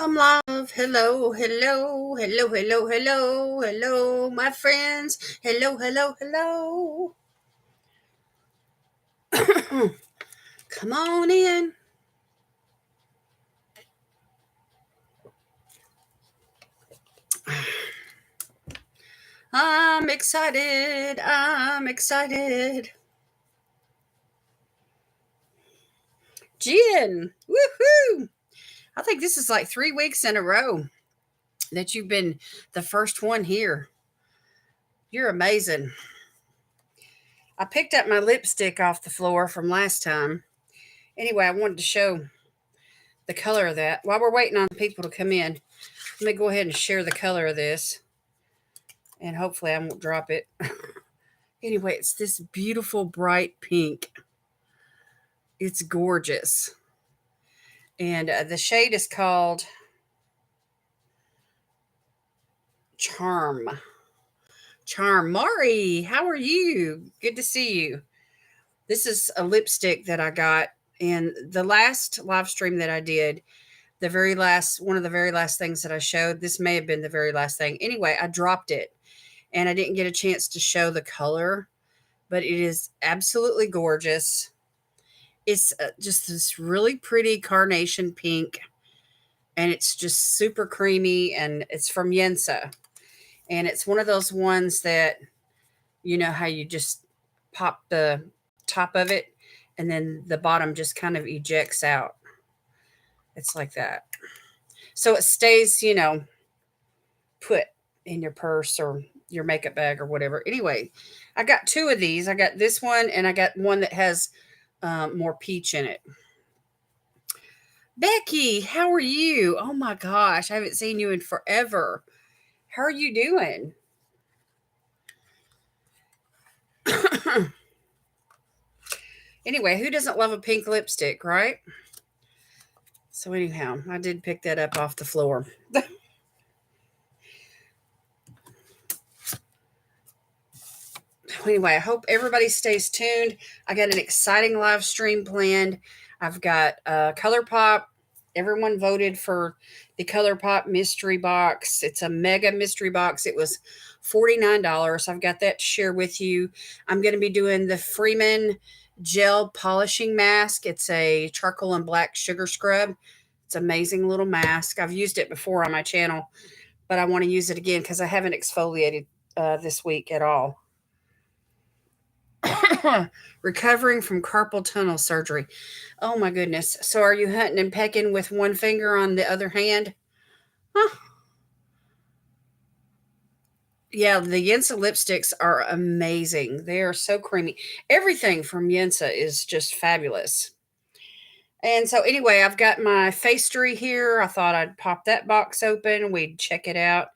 Come love, hello, hello, hello, hello, hello, hello, my friends. Hello, hello, hello. Come on in. I'm excited. I'm excited. Jen, woohoo! I think this is like 3 weeks in a row that you've been the first one here. You're amazing. I picked up my lipstick off the floor from last time. Anyway, I wanted to show the color of that. While we're waiting on people to come in, let me go ahead and share the color of this. And hopefully I won't drop it. Anyway, it's this beautiful bright pink. It's gorgeous. And the shade is called Charm. Charm. Mari, how are you? Good to see you. This is a lipstick that I got in the last live stream that I did. The very last, one of the very last things that I showed. This may have been the very last thing. Anyway, I dropped it and I didn't get a chance to show the color, but it is absolutely gorgeous. It's just this really pretty carnation pink, and it's just super creamy, and it's from Yensa. And it's one of those ones that, you know, how you just pop the top of it and then the bottom just kind of ejects out. It's like that. So it stays, you know, put in your purse or your makeup bag or whatever. Anyway, I got two of these. I got this one and I got one that has more peach in it. Becky, how are you? Oh my gosh, I haven't seen you in forever. How are you doing? Anyway, who doesn't love a pink lipstick, right? So anyhow, I did pick that up off the floor. Anyway, I hope everybody stays tuned. I got an exciting live stream planned. I've got ColourPop. Everyone voted for the ColourPop mystery box. It's a mega mystery box. It was $49. I've got that to share with you. I'm going to be doing the Freeman gel polishing mask. It's a charcoal and black sugar scrub. It's an amazing little mask. I've used it before on my channel, but I want to use it again because I haven't exfoliated this week at all. Recovering from carpal tunnel surgery. Oh my goodness. So are you hunting and pecking with one finger on the other hand? Huh. Yeah, the Yensa lipsticks are amazing. They are so creamy. Everything from Yensa is just fabulous. And so anyway, I've got my pastry here. I thought I'd pop that box open. We'd check it out,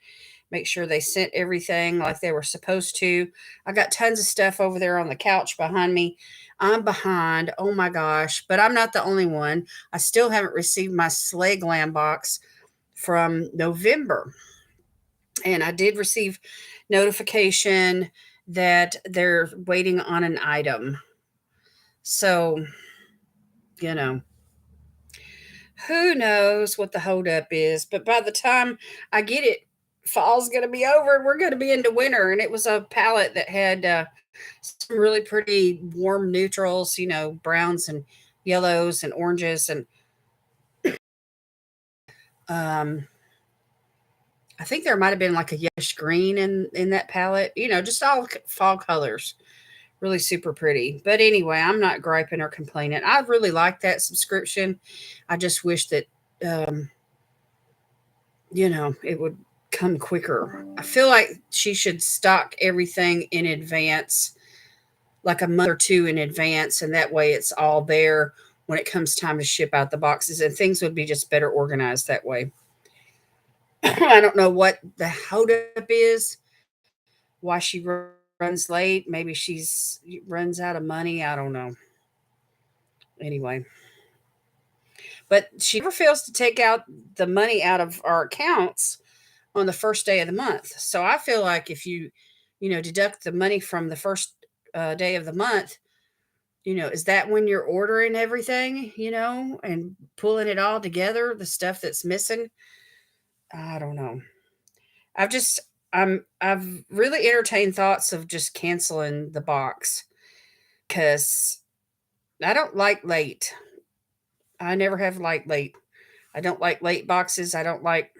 make sure they sent everything like they were supposed to. I got tons of stuff over there on the couch behind me. I'm behind. Oh my gosh. But I'm not the only one. I still haven't received my Slay Glam box from November. And I did receive notification that they're waiting on an item. So, you know, who knows what the holdup is. But by the time I get it, fall's going to be over and we're going to be into winter. And it was a palette that had some really pretty warm neutrals, you know, browns and yellows and oranges. And I think there might have been like a yellowish green in that palette, you know, just all fall colors. Really super pretty. But anyway, I'm not griping or complaining. I really like that subscription. I just wish that, um, you know, it would come quicker. I feel like she should stock everything in advance, like a month or two in advance, and that way it's all there when it comes time to ship out the boxes, and things would be just better organized that way. I don't know what the holdup is, why she runs late. Maybe she's runs out of money. I don't know. Anyway, but she never fails to take out the money out of our accounts on the first day of the month. So I feel like if you know, deduct the money from the first day of the month, you know, is that when you're ordering everything, you know, and pulling it all together, the stuff that's missing? I don't know. I've just I've really entertained thoughts of just canceling the box because I don't like late. I never have liked late. I don't like late boxes. I don't like,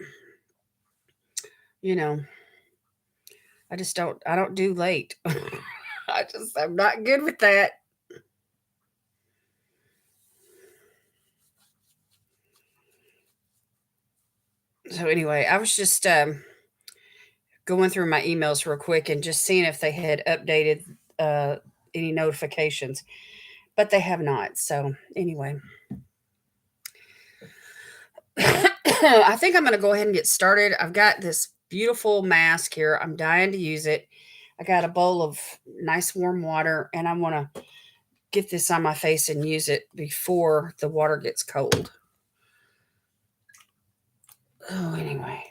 you know, I don't do late. I'm not good with that. So anyway, I was just going through my emails real quick and just seeing if they had updated uh, any notifications, but they have not. So anyway, I think I'm going to go ahead and get started. I've got this beautiful mask here. I'm dying to use it. I got a bowl of nice warm water, and I want to get this on my face and use it before the water gets cold. Oh, anyway.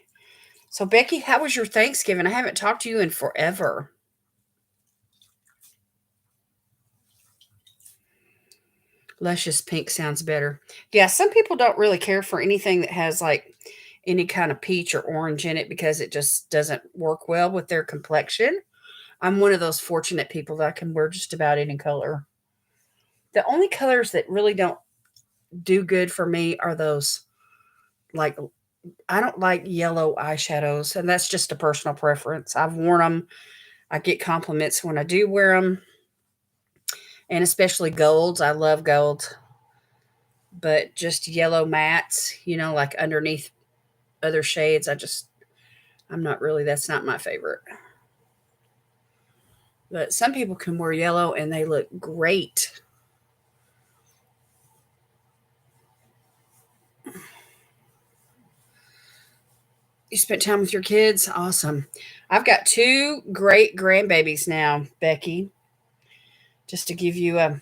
So, Becky, how was your Thanksgiving? I haven't talked to you in forever. Luscious pink sounds better. Yeah, some people don't really care for anything that has like any kind of peach or orange in it because it just doesn't work well with their complexion. I'm one of those fortunate people that I can wear just about any color. The only colors that really don't do good for me are those like I don't like yellow eyeshadows, and that's just a personal preference. I've worn them. I get compliments when I do wear them, and especially golds. I love gold, but just yellow mattes, like underneath other shades, I'm not really, that's not my favorite. But some people can wear yellow and they look great. You spent time with your kids? Awesome. I've got two great grandbabies now, Becky, just to give you a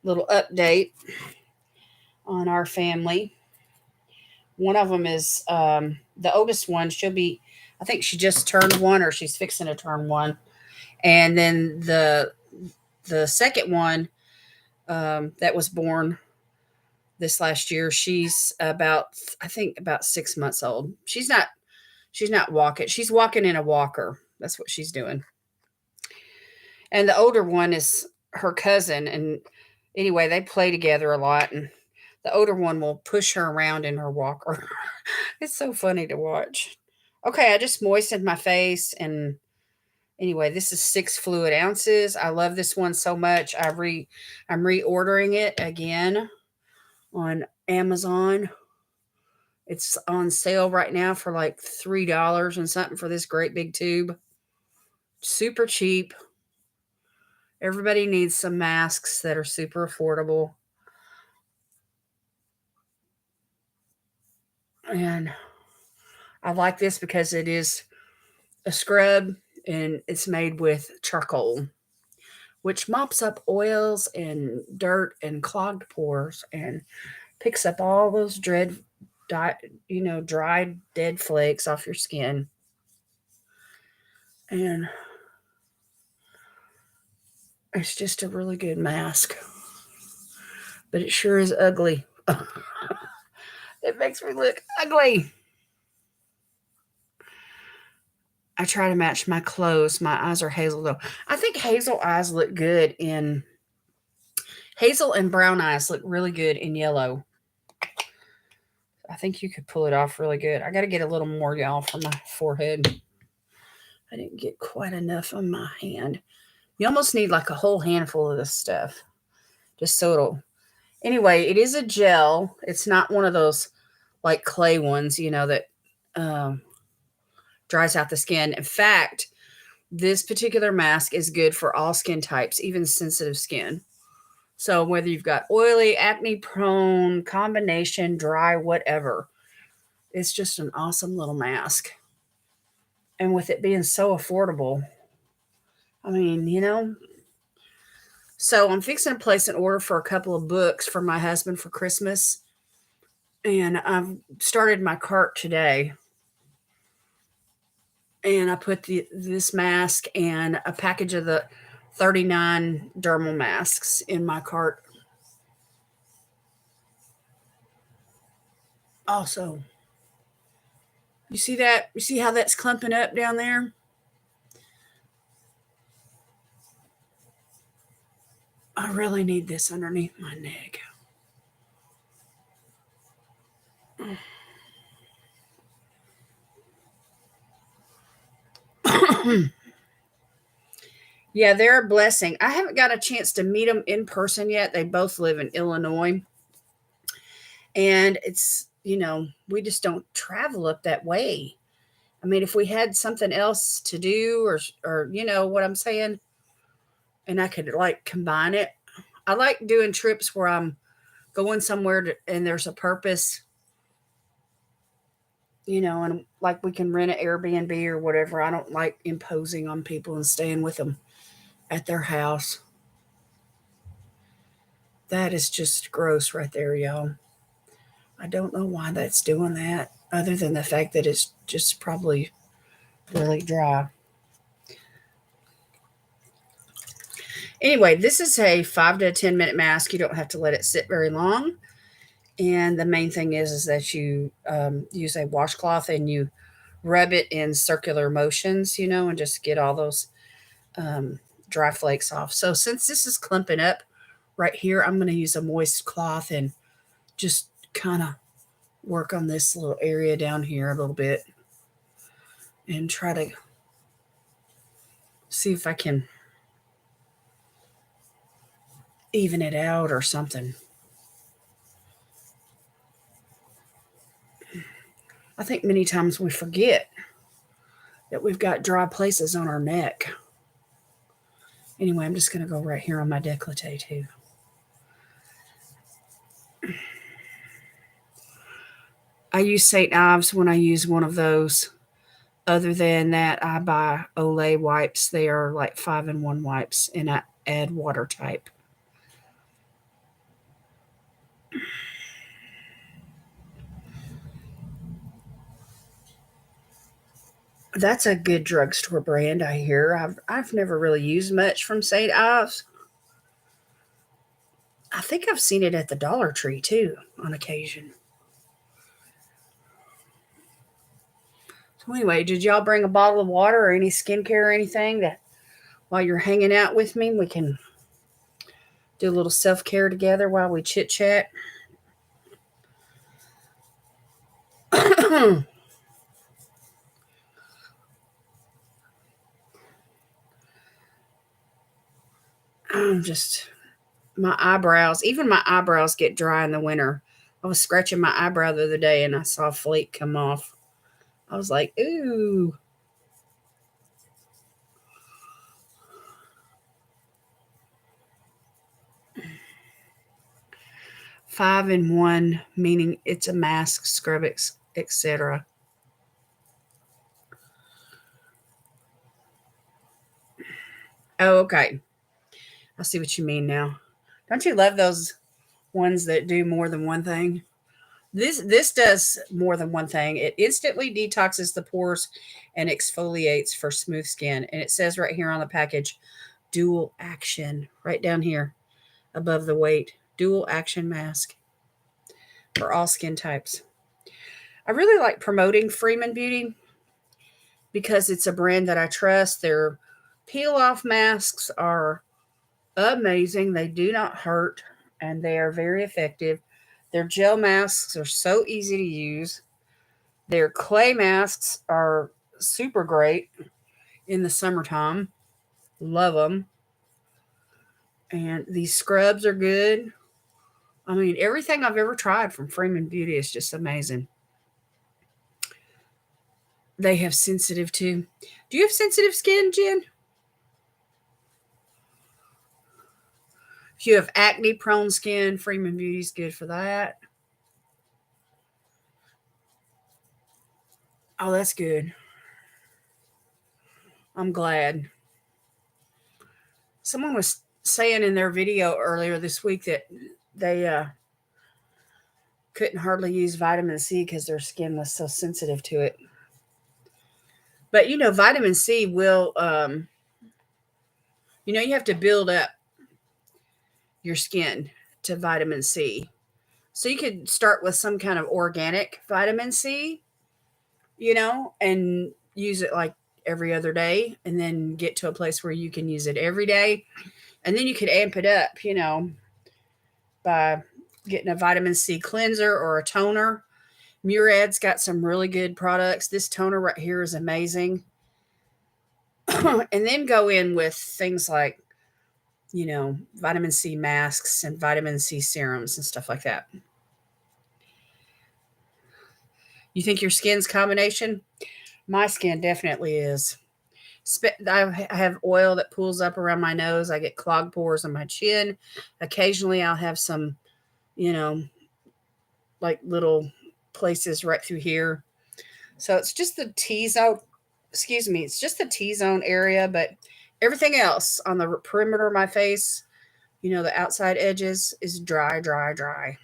little update on our family. One of them is the oldest one. I think she just turned one or she's fixing to turn one. And then the second one that was born this last year, she's about, I think, about 6 months old. She's not walking. She's walking in a walker. That's what she's doing. And the older one is her cousin. And anyway, they play together a lot. And the older one will push her around in her walker. It's so funny to watch. Okay, I just moistened my face. And anyway, this is 6 fluid ounces. I love this one so much. I'm reordering it again on Amazon. It's on sale right now for like $3 and something for this great big tube. Super cheap. Everybody needs some masks that are super affordable. And I like this because it is a scrub and it's made with charcoal, which mops up oils and dirt and clogged pores and picks up all those dried dead flakes off your skin. And it's just a really good mask, but it sure is ugly. It makes me look ugly. I try to match my clothes. My eyes are hazel though. I think hazel eyes look good in hazel, and brown eyes look really good in yellow. I think you could pull it off really good. I got to get a little more, y'all, for my forehead. I didn't get quite enough on my hand. You almost need like a whole handful of this stuff just so it'll. Anyway, it is a gel. It's not one of those like clay ones, that um, dries out the skin. In fact, this particular mask is good for all skin types, even sensitive skin. So whether you've got oily, acne prone, combination, dry, whatever, it's just an awesome little mask. And with it being so affordable, I mean, So I'm fixing to place an order for a couple of books for my husband for Christmas. And I've started my cart today. And I put this mask and a package of the 39 dermal masks in my cart. Also, You see that? You see how that's clumping up down there? I really need this underneath my neck. Yeah, they're a blessing. I haven't got a chance to meet them in person yet. They both live in Illinois. And it's, we just don't travel up that way. I mean, if we had something else to do or what I'm saying, and I could like combine it. I like doing trips where I'm going somewhere and there's a purpose, and like we can rent an Airbnb or whatever. I don't like imposing on people and staying with them at their house. That is just gross right there, y'all. I don't know why that's doing that, other than the fact that it's just probably really dry. Anyway, this is a 5 to 10 minute mask. You don't have to let it sit very long. And the main thing is that you use a washcloth and you rub it in circular motions, and just get all those dry flakes off. So since this is clumping up right here, I'm going to use a moist cloth and just kind of work on this little area down here a little bit and try to see if I can even it out or something. I think many times we forget that we've got dry places on our neck. Anyway, I'm just going to go right here on my décolleté too. I use St. Ives when I use one of those. Other than that, I buy Olay wipes. They are like 5-in-1 wipes, and I add water type. That's a good drugstore brand, I hear. I've never really used much from St. Ives. I think I've seen it at the Dollar Tree too on occasion. So anyway, did y'all bring a bottle of water or any skincare or anything that while you're hanging out with me, we can do a little self-care together while we chit chat? I'm just my eyebrows, even my eyebrows get dry in the winter. I was scratching my eyebrow the other day and I saw a flake come off. I was like, ooh. 5-in-1, meaning it's a mask, scrub, etc. Oh, okay. I see what you mean now. Don't you love those ones that do more than one thing? This does more than one thing. It instantly detoxes the pores and exfoliates for smooth skin. And it says right here on the package, dual action, right down here above the weight. Dual action mask for all skin types. I really like promoting Freeman Beauty because it's a brand that I trust. Their peel off masks are amazing. They do not hurt and they are very effective. Their gel masks are so easy to use. Their clay masks are super great in the summertime. Love them. And these scrubs are good. I mean, everything I've ever tried from Freeman Beauty is just amazing. They have sensitive too. Do you have sensitive skin, Jen? If you have acne prone skin, Freeman Beauty is good for that. Oh, that's good. I'm glad. Someone was saying in their video earlier this week that they couldn't hardly use vitamin C because their skin was so sensitive to it. But vitamin C will, you have to build up your skin to vitamin C. So you could start with some kind of organic vitamin C, and use it like every other day, and then get to a place where you can use it every day. And then you could amp it up, by getting a vitamin C cleanser or a toner. Murad's got some really good products. This toner right here is amazing. And then go in with things like, vitamin C masks and vitamin C serums and stuff like that. You think your skin's combination? My skin definitely is. I have oil that pools up around my nose. I get clogged pores on my chin. Occasionally, I'll have some, you know, like little places right through here. So it's just the T zone. Excuse me. It's just the T zone area, but everything else on the perimeter of my face, the outside edges, is dry, dry, dry.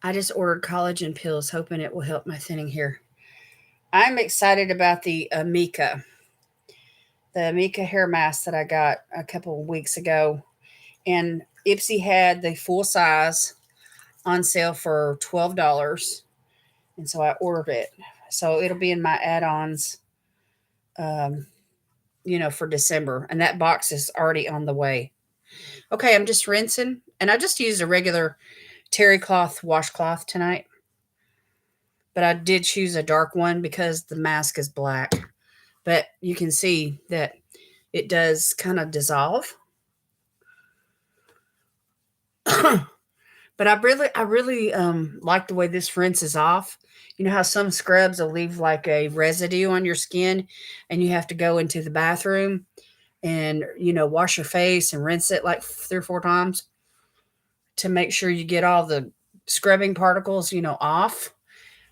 I just ordered collagen pills, hoping it will help my thinning hair. I'm excited about the Amika hair mask that I got a couple of weeks ago. And Ipsy had the full size on sale for $12. And so I ordered it. So it'll be in my add ons, um, for December. And that box is already on the way. Okay, I'm just rinsing. And I just used a regular terry cloth washcloth tonight. But I did choose a dark one because the mask is black. But you can see that it does kind of dissolve. But I really like the way this rinses off. You know how some scrubs will leave like a residue on your skin, and you have to go into the bathroom and wash your face and rinse it like 3 or 4 times to make sure you get all the scrubbing particles off.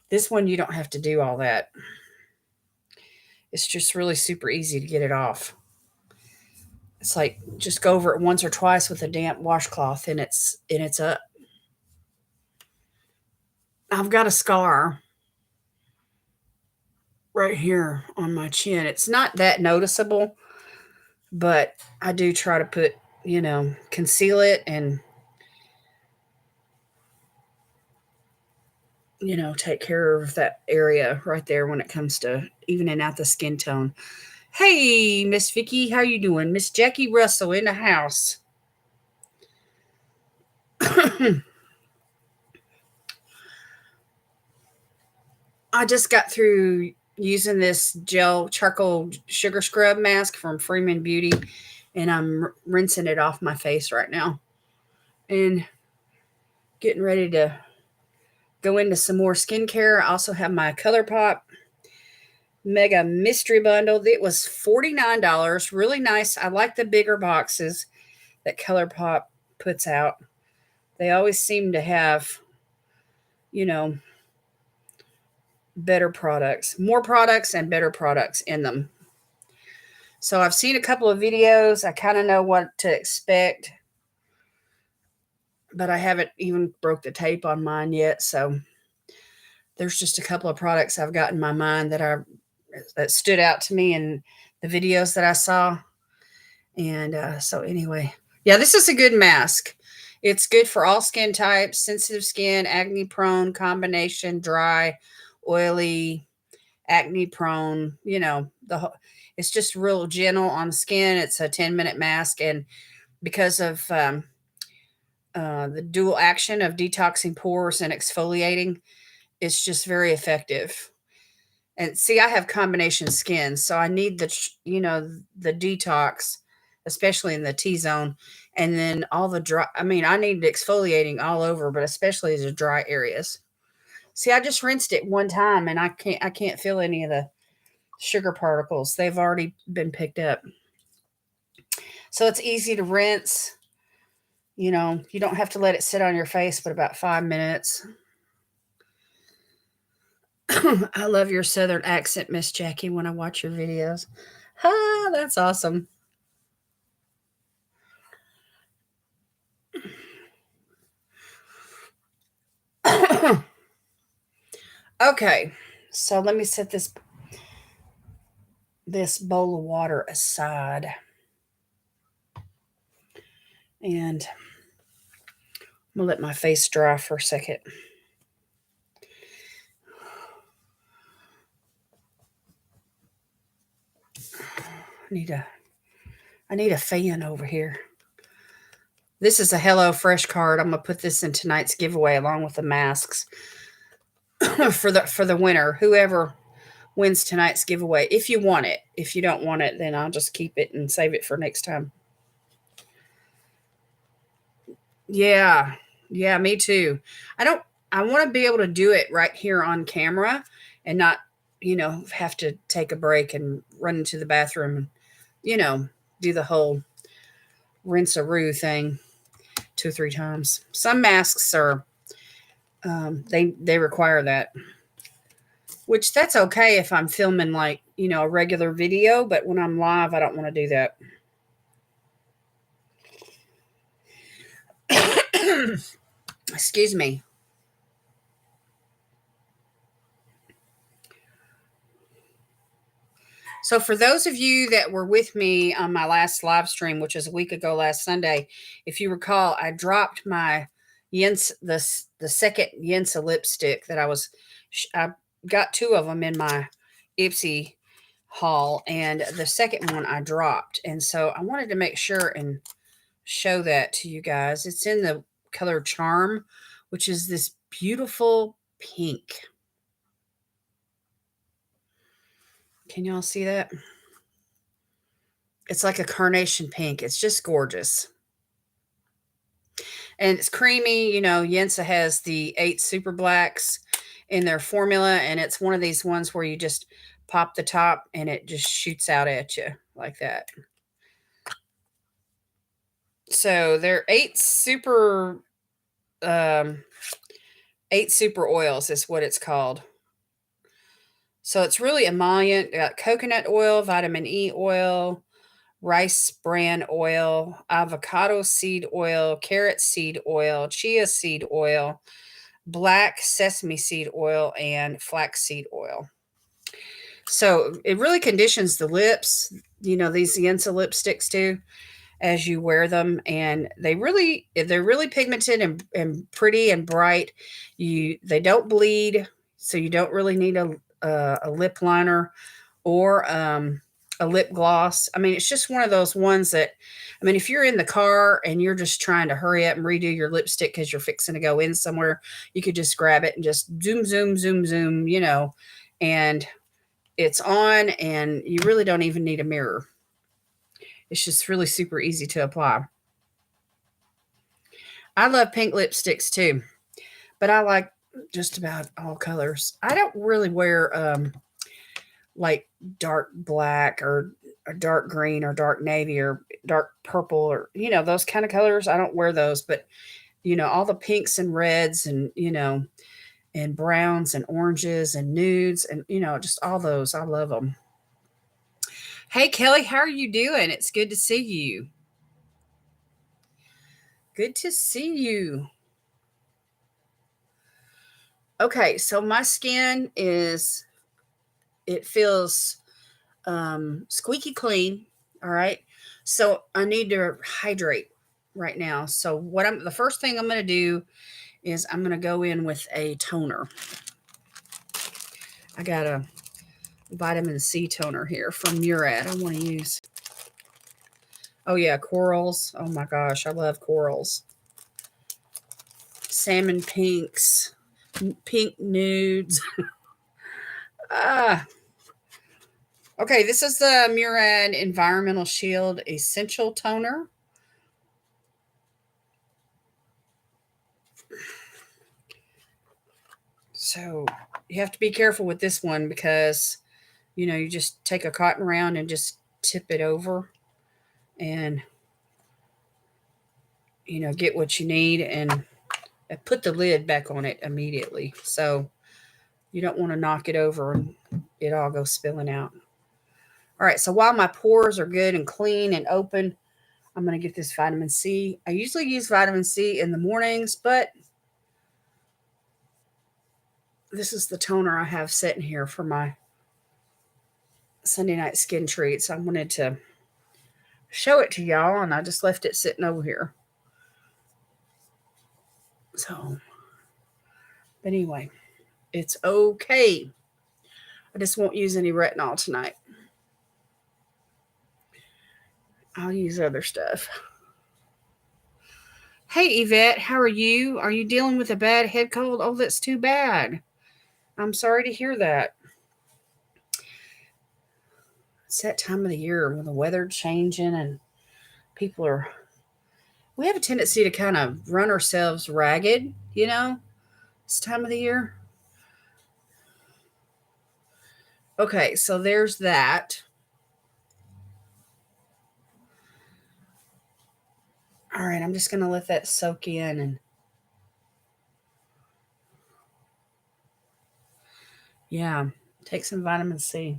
This one, you don't have to do all that. It's just really super easy to get it off. It's like just go over it once or twice with a damp washcloth, and it's up. I've got a scar right here on my chin. It's not that noticeable, but I do try to conceal it and, take care of that area right there when it comes to evening out the skin tone. Hey, Miss Vicky, how you doing? Miss Jackie Russell in the house. I just got through using this gel charcoal sugar scrub mask from Freeman Beauty, and I'm rinsing it off my face right now and getting ready to go into some more skincare. I also have my ColourPop Mega Mystery Bundle. It was $49. Really nice. I like the bigger boxes that ColourPop puts out. They always seem to have, you know, better products, more products and better products in them. So I've seen a couple of videos. I kind of know what to expect, but I haven't even broke the tape on mine yet. So there's just a couple of products I've got in my mind that stood out to me in the videos that I saw. And so anyway, yeah, this is a good mask. It's good for all skin types: sensitive skin, acne prone, combination, dry, oily, acne prone. It's just real gentle on the skin. It's a 10-minute mask, and because of the dual action of detoxing pores and exfoliating, it's just very effective. And see, I have combination skin, so I need the detox, especially in the T zone, and then all the dry. I mean, I need exfoliating all over, but especially the dry areas. See, I just rinsed it one time, and I can't feel any of the sugar particles. They've already been picked up. So it's easy to rinse. You don't have to let it sit on your face but about 5 minutes. I love your southern accent, Miss Jackie, when I watch your videos. Ah, that's awesome. Okay, so let me set this bowl of water aside, and I'm gonna let my face dry for a second. I need a I need a fan over here. This is a Hello Fresh card. I'm gonna put this in tonight's giveaway along with the masks for the winner. Whoever wins tonight's giveaway, if you want it. If you don't want it, then I'll just keep it and save it for next time. Yeah. Yeah, me too. I don't I want to be able to do it right here on camera and not, have to take a break and run into the bathroom and, you know, do the whole rinse-a-roo thing 2 or 3 times. Some masks are they require that, which that's okay if I'm filming like, a regular video, but when I'm live, I don't want to do that. Excuse me. So, for those of you that were with me on my last live stream, which was a week ago last Sunday, if you recall, I dropped my the second Yensa lipstick that I got 2 of them in my Ipsy haul, and the second one I dropped. And so I wanted to make sure and show that to you guys. It's in the color Charm, which is this beautiful pink. Can y'all see that? It's like a carnation pink. It's just gorgeous. And it's creamy. Yensa has the 8 super blacks in their formula, and it's one of these ones where you just pop the top and it just shoots out at you like that. So they're 8 super oils is what it's called. So it's really emollient. Got coconut oil, vitamin E oil, rice bran oil, avocado seed oil, carrot seed oil, chia seed oil, black sesame seed oil, and flaxseed oil. So it really conditions the lips, these Yensa lipsticks too, as you wear them. And they're really pigmented and pretty and bright. They don't bleed, so you don't really need a lip liner or a lip gloss. I mean, it's just one of those ones that, if you're in the car and you're just trying to hurry up and redo your lipstick because you're fixing to go in somewhere, you could just grab it and just zoom, zoom, zoom, zoom, and it's on, and you really don't even need a mirror. It's just really super easy to apply. I love pink lipsticks too, but I like just about all colors. I don't really wear like dark black or dark green or dark navy or dark purple or those kind of colors. I don't wear those, but all the pinks and reds and and browns and oranges and nudes and just all those. I love them. Hey Kelly, how are you doing? It's good to see you. Good to see you. Okay, so my skin it feels squeaky clean. All right. So I need to hydrate right now. So the first thing I'm going to do is I'm going to go in with a toner. I got a vitamin C toner here from Murad. I want to use. Oh yeah, corals. Oh my gosh, I love corals. Salmon pinks, pink nudes. Okay, this is the Murad Environmental Shield Essential Toner. So you have to be careful with this one because, you just take a cotton round and just tip it over and, get what you need and put the lid back on it immediately. So you don't want to knock it over and it all goes spilling out. All right, so while my pores are good and clean and open, I'm going to get this vitamin C. I usually use vitamin C in the mornings, but this is the toner I have sitting here for my Sunday night skin treats. I wanted to show it to y'all, and I just left it sitting over here. So, but anyway, it's okay. I just won't use any retinol tonight. I'll use other stuff. Hey, Yvette, how are you? Are you dealing with a bad head cold? Oh, that's too bad. I'm sorry to hear that. It's that time of the year when the weather changing and people are. We have a tendency to kind of run ourselves ragged, this time of the year. Okay, so there's that. All right, I'm just going to let that soak in and yeah, take some vitamin C.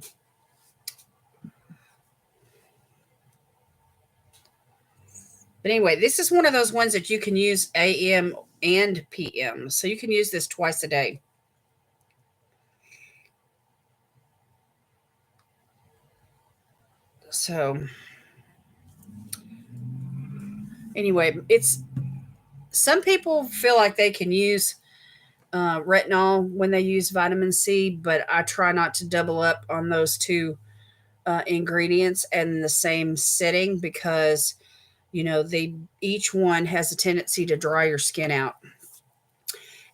But anyway, this is one of those ones that you can use AM and PM. So you can use this twice a day. So anyway, it's some people feel like they can use retinol when they use vitamin C, but I try not to double up on those two ingredients in the same setting because they each one has a tendency to dry your skin out,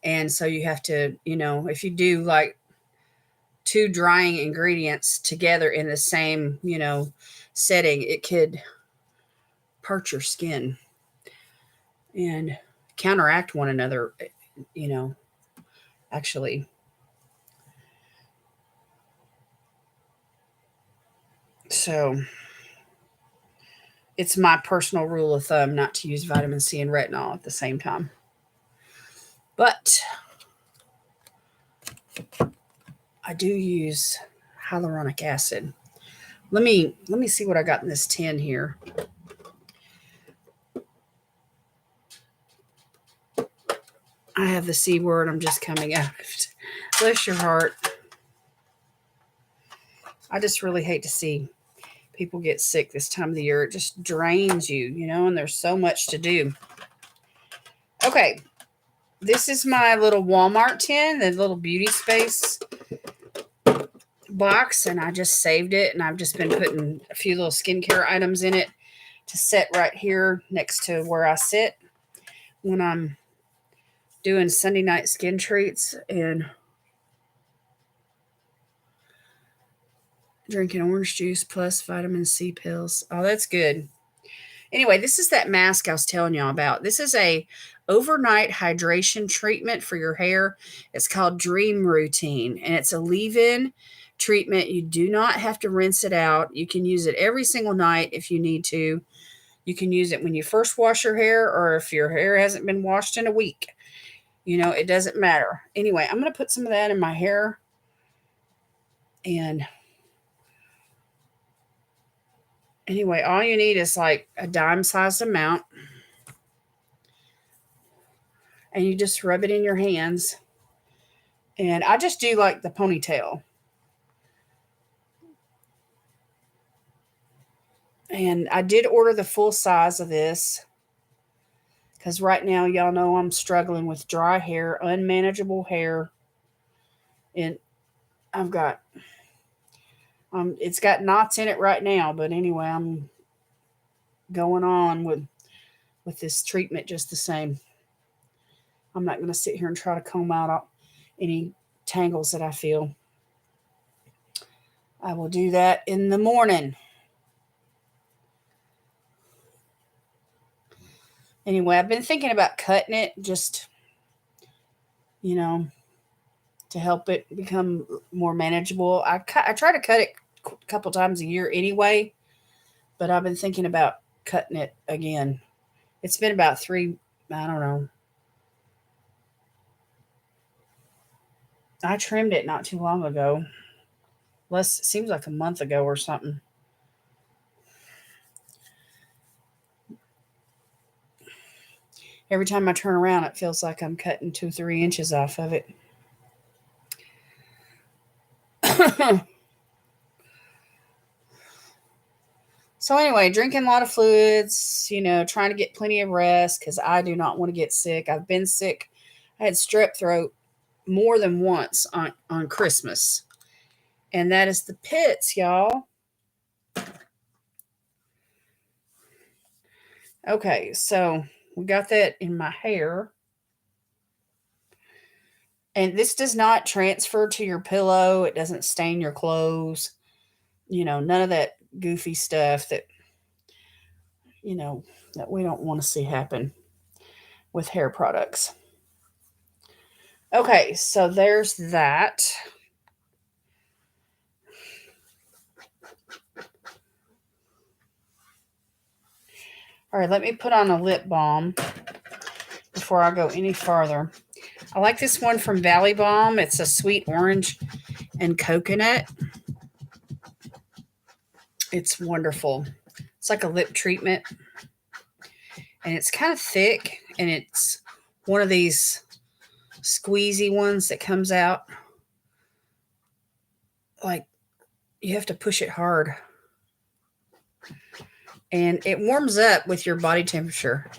and so you have to if you do like two drying ingredients together in the same setting, it could hurt your skin and counteract one another, you know actually. So it's my personal rule of thumb not to use vitamin C and retinol at the same time. But I do use hyaluronic acid. Let me see what I got in this tin here. I have the C word. I'm just coming out. Bless your heart. I just really hate to see people get sick this time of the year. It just drains you, and there's so much to do. Okay, this is my little Walmart tin, the little beauty space box, and I just saved it, and I've just been putting a few little skincare items in it to set right here next to where I sit when I'm doing Sunday night skin treats and drinking orange juice plus vitamin C pills. Oh, that's good. Anyway, this is that mask I was telling y'all about. This is a overnight hydration treatment for your hair. It's called Dream Routine, and it's a leave-in treatment. You do not have to rinse it out. You can use it every single night if you need to. You can use it when you first wash your hair or if your hair hasn't been washed in a week. It doesn't matter. Anyway, I'm going to put some of that in my hair. And anyway, all you need is like a dime-sized amount. And you just rub it in your hands. And I just do like the ponytail. And I did order the full size of this because right now, y'all know I'm struggling with dry hair, unmanageable hair. And I've got, it's got knots in it right now. But anyway, I'm going on with this treatment just the same. I'm not going to sit here and try to comb out any tangles that I feel. I will do that in the morning. Anyway, I've been thinking about cutting it just, to help it become more manageable. I try to cut it a couple times a year anyway, but I've been thinking about cutting it again. It's been about I don't know. I trimmed it not too long ago. Seems like a month ago or something. Every time I turn around, it feels like I'm cutting 2-3 inches off of it. So anyway, drinking a lot of fluids, trying to get plenty of rest because I do not want to get sick. I've been sick. I had strep throat more than once on Christmas. And that is the pits, y'all. Okay, so we got that in my hair. And this does not transfer to your pillow. It doesn't stain your clothes. None of that goofy stuff you know, that we don't want to see happen with hair products. Okay, so there's that. All right, let me put on a lip balm before I go any farther. I like this one from Valley Balm. It's a sweet orange and coconut. It's wonderful. It's like a lip treatment, and it's kind of thick, and it's one of these squeezy ones that comes out like you have to push it hard, and it warms up with your body temperature.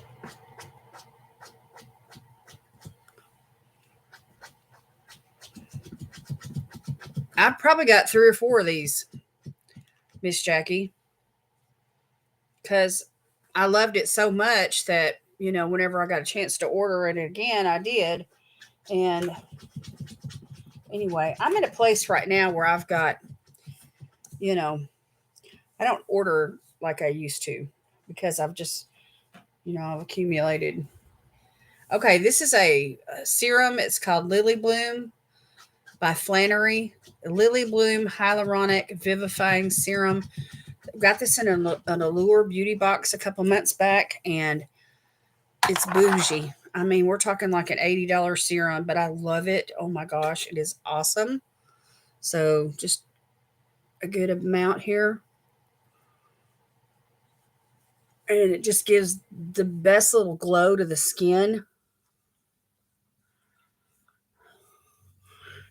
I've probably got 3 or 4 of these, Miss Jackie, because I loved it so much that whenever I got a chance to order it again, I did. And anyway, I'm in a place right now where I've got, you know, I don't order like I used to because I've just, I've accumulated. Okay, this is a serum. It's called Lily Bloom by Flannery. Lily Bloom Hyaluronic Vivifying Serum. Got this in an Allure beauty box a couple months back, and it's bougie. I mean, we're talking like an $80 serum, but I love it. Oh my gosh, it is awesome. So just a good amount here. And it just gives the best little glow to the skin.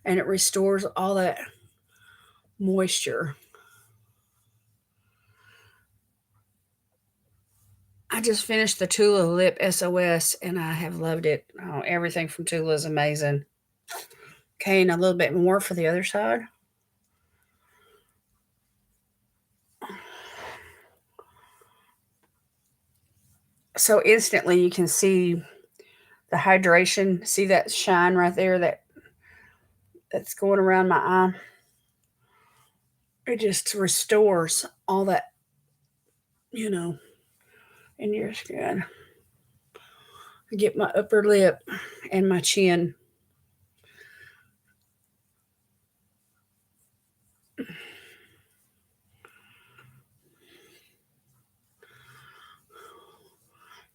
And it restores all that moisture. I just finished the Tula Lip SOS and I have loved it. Oh, everything from Tula is amazing. Okay, and a little bit more for the other side. So instantly you can see the hydration. See that shine right there that's going around my eye? It just restores all that, you know, in your skin. I get my upper lip and my chin.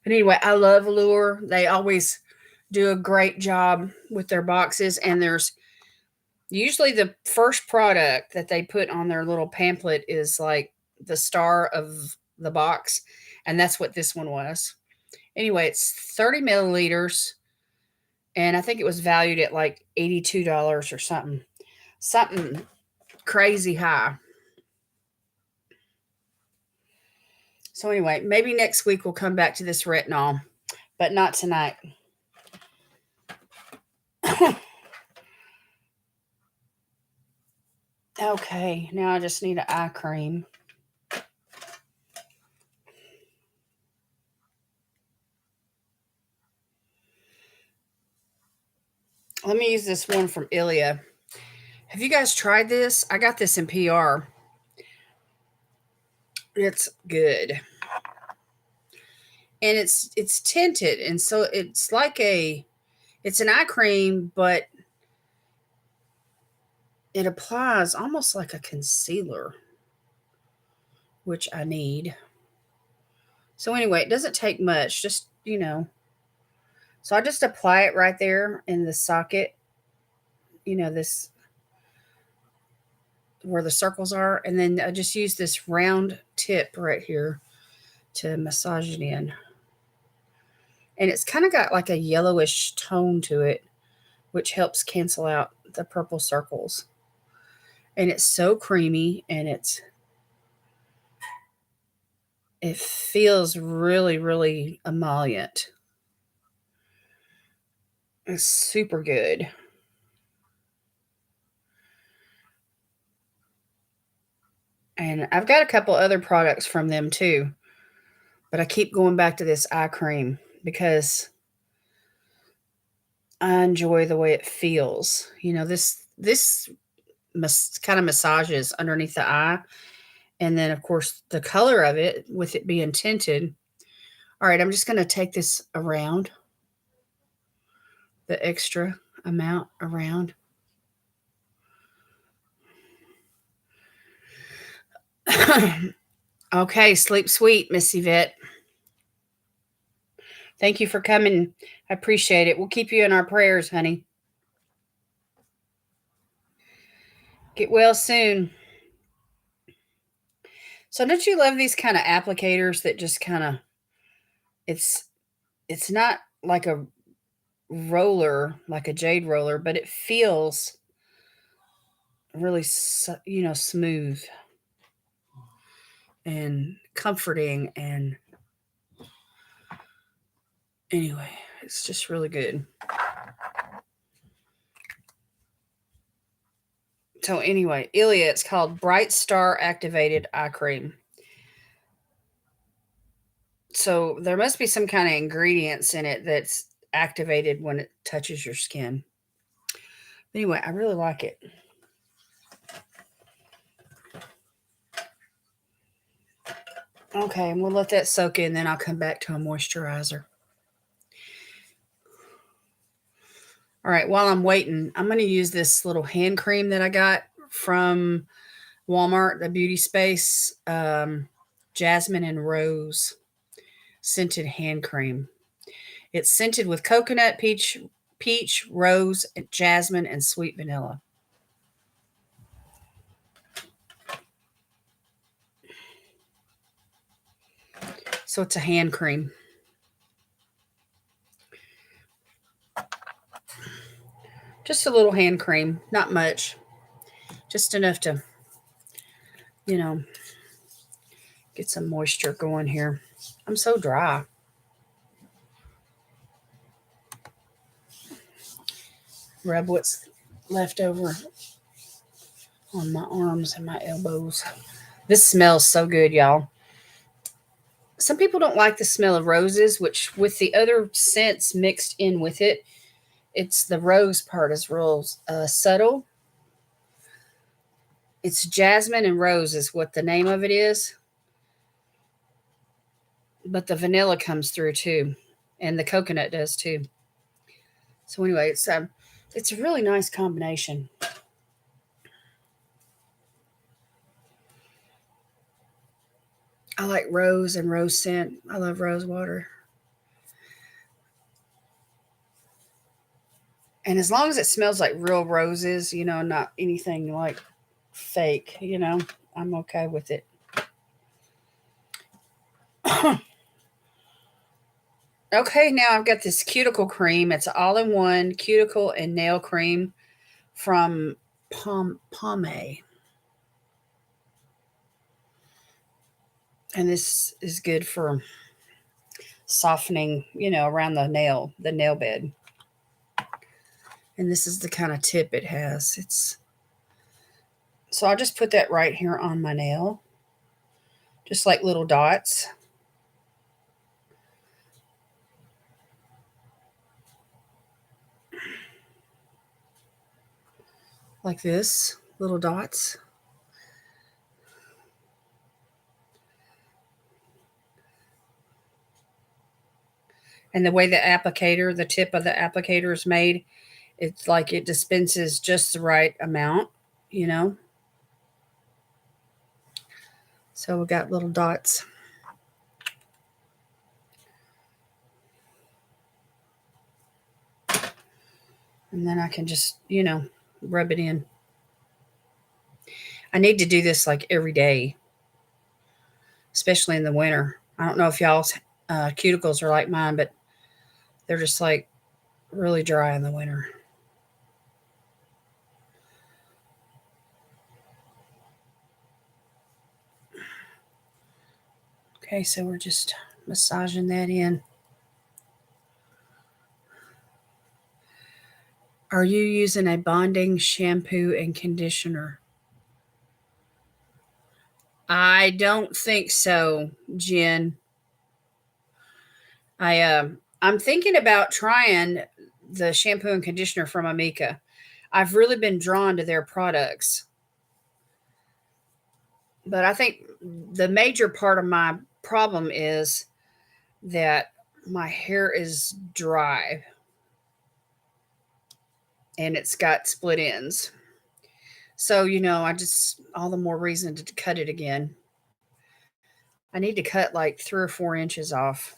But anyway, I love Allure. They always do a great job with their boxes, and there's usually the first product that they put on their little pamphlet is like the star of the box, and that's what this one was. Anyway, it's 30 milliliters, and I think it was valued at like $82 or something crazy high. So anyway, maybe next week we'll come back to this retinol, but not tonight. Okay, now I just need an eye cream. Let me use this one from Ilia. Have you guys tried this? I got this in PR. It's good. And it's tinted, and so it's an eye cream, but it applies almost like a concealer, which I need. So anyway, it doesn't take much, just. So I just apply it right there in the socket, this where the circles are, and then I just use this round tip right here to massage it in. And it's kind of got like a yellowish tone to it, which helps cancel out the purple circles. And it's so creamy, and it feels really, really emollient. It's super good. And I've got a couple other products from them too. But I keep going back to this eye cream because I enjoy the way it feels. You know, this kind of massages underneath the eye, and then of course the color of it with it being tinted. All right, I'm just going to take this around, the extra amount around. Okay, sleep sweet, Miss Yvette. Thank you for coming. I appreciate it. We'll keep you in our prayers, honey. Get well soon. So don't you love these kind of applicators that just kind of it's it's not like a roller, like a jade roller, but it feels really smooth and comforting, and anyway, it's just really good. So anyway, Ilia, it's called Bright Star Activated Eye Cream. So there must be some kind of ingredients in it that's activated when it touches your skin. Anyway, I really like it. Okay, and we'll let that soak in, then I'll come back to a moisturizer. All right, while I'm waiting, I'm going to use this little hand cream that I got from Walmart, the beauty space, Jasmine and Rose scented hand cream. It's scented with coconut, peach, rose, jasmine, and sweet vanilla. So it's a hand cream. Just a little hand cream, not much. Just enough to, get some moisture going here. I'm so dry. Rub what's left over on my arms and my elbows. This smells so good, y'all. Some people don't like the smell of roses, which with the other scents mixed in with it, it's the rose part is real subtle. It's jasmine and rose is what the name of it is. But the vanilla comes through too, and the coconut does too. So anyway, it's a really nice combination. I like rose and rose scent. I love rose water. And as long as it smells like real roses, not anything like fake, I'm okay with it. Okay, now I've got this cuticle cream. It's all-in-one cuticle and nail cream from Pomay. And this is good for softening, around the nail bed. And this is the kind of tip it has. So I'll just put that right here on my nail, just like little dots. Like this, little dots. And the way the tip of the applicator is made, it's like it dispenses just the right amount, you know. So we got little dots. And then I can just, rub it in. I need to do this like every day, especially in the winter. I don't know if y'all's cuticles are like mine, but they're just like really dry in the winter. Okay, so we're just massaging that in. Are you using a bonding shampoo and conditioner? I don't think so, Jen. I'm thinking about trying the shampoo and conditioner from Amika. I've really been drawn to their products, but I think the major part of my problem is that my hair is dry and it's got split ends. So, I just all the more reason to cut it again. I need to cut like 3 or 4 inches off.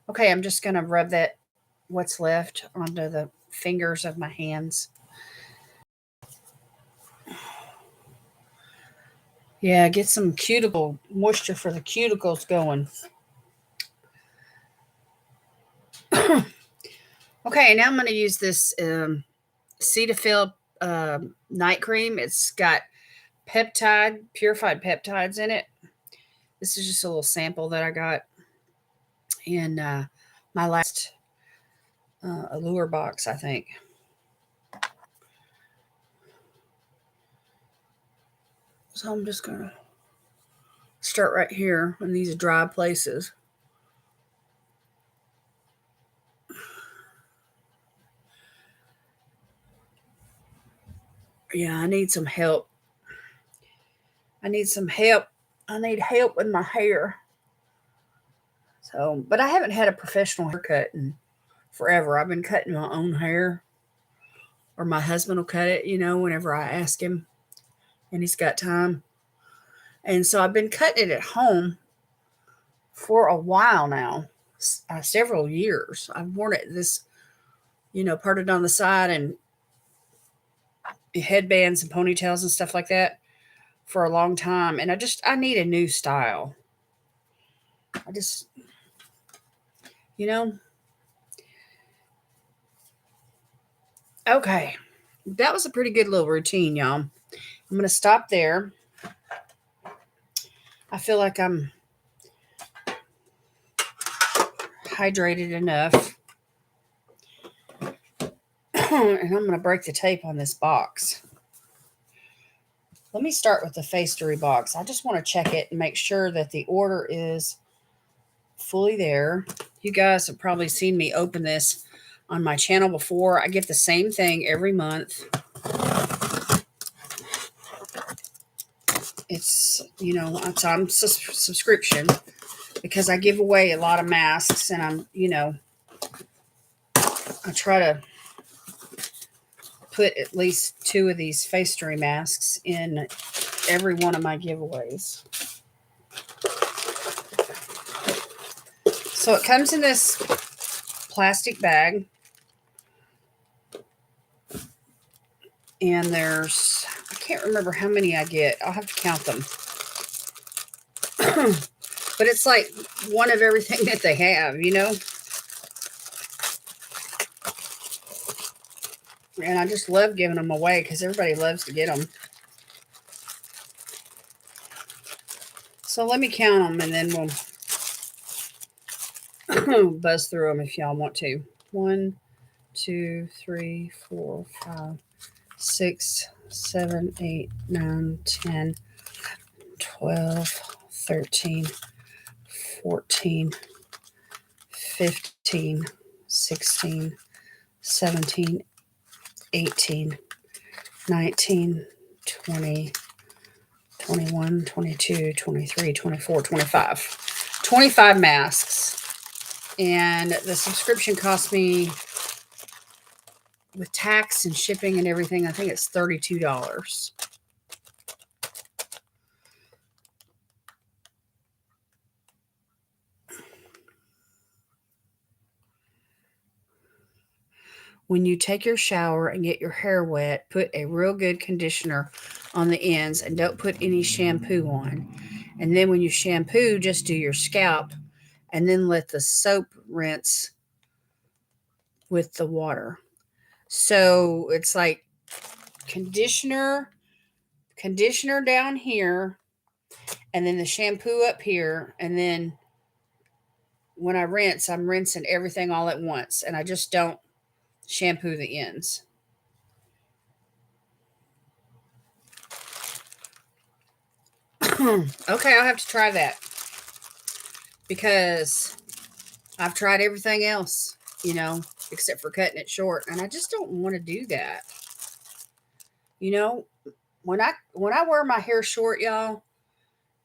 Okay, I'm just going to rub that what's left onto the fingers of my hands. Yeah, get some cuticle moisture for the cuticles going. Okay, now I'm going to use this Cetaphil night cream. It's got purified peptides in it. This is just a little sample that I got in my last Allure box, I think. So I'm just going to start right here in these dry places. Yeah, I need some help. I need some help. I need help with my hair. So, but I haven't had a professional haircut in forever. I've been cutting my own hair, or my husband will cut it, whenever I ask him and he's got time. And so I've been cutting it at home for a while now, several years. I've worn it parted on the side and headbands and ponytails and stuff like that for a long time. And I need a new style. I just, you know, okay. That was a pretty good little routine, y'all. I'm going to stop there. I feel like I'm hydrated enough. And I'm going to break the tape on this box. Let me start with the Facery box. I just want to check it and make sure that the order is fully there. You guys have probably seen me open this on my channel before. I get the same thing every month. It's, it's on subscription because I give away a lot of masks, and I try to put at least 2 of these Facery masks in every one of my giveaways. So it comes in this plastic bag, and I can't remember how many I get. I'll have to count them. But it's like one of everything that they have, And I just love giving them away because everybody loves to get them. So let me count them, and then we'll buzz through them if y'all want to. 1, 2, 3, 4, 5, 6, 7, 8, 9, 10, 12, 13, 14, 15, 16, 17, 18, 19, 20, 21, 22, 23, 24, 25. 25 masks. And the subscription cost me, with tax and shipping and everything, I think it's $32. When you take your shower and get your hair wet, put a real good conditioner on the ends and don't put any shampoo on. And then when you shampoo, just do your scalp and then let the soap rinse with the water. So it's like conditioner down here, and then the shampoo up here, and then when I rinse, I'm rinsing everything all at once, and I just don't shampoo the ends. Okay, I'll have to try that because I've tried everything else, except for cutting it short, and I just don't want to do that. You know, when I wear my hair short, y'all,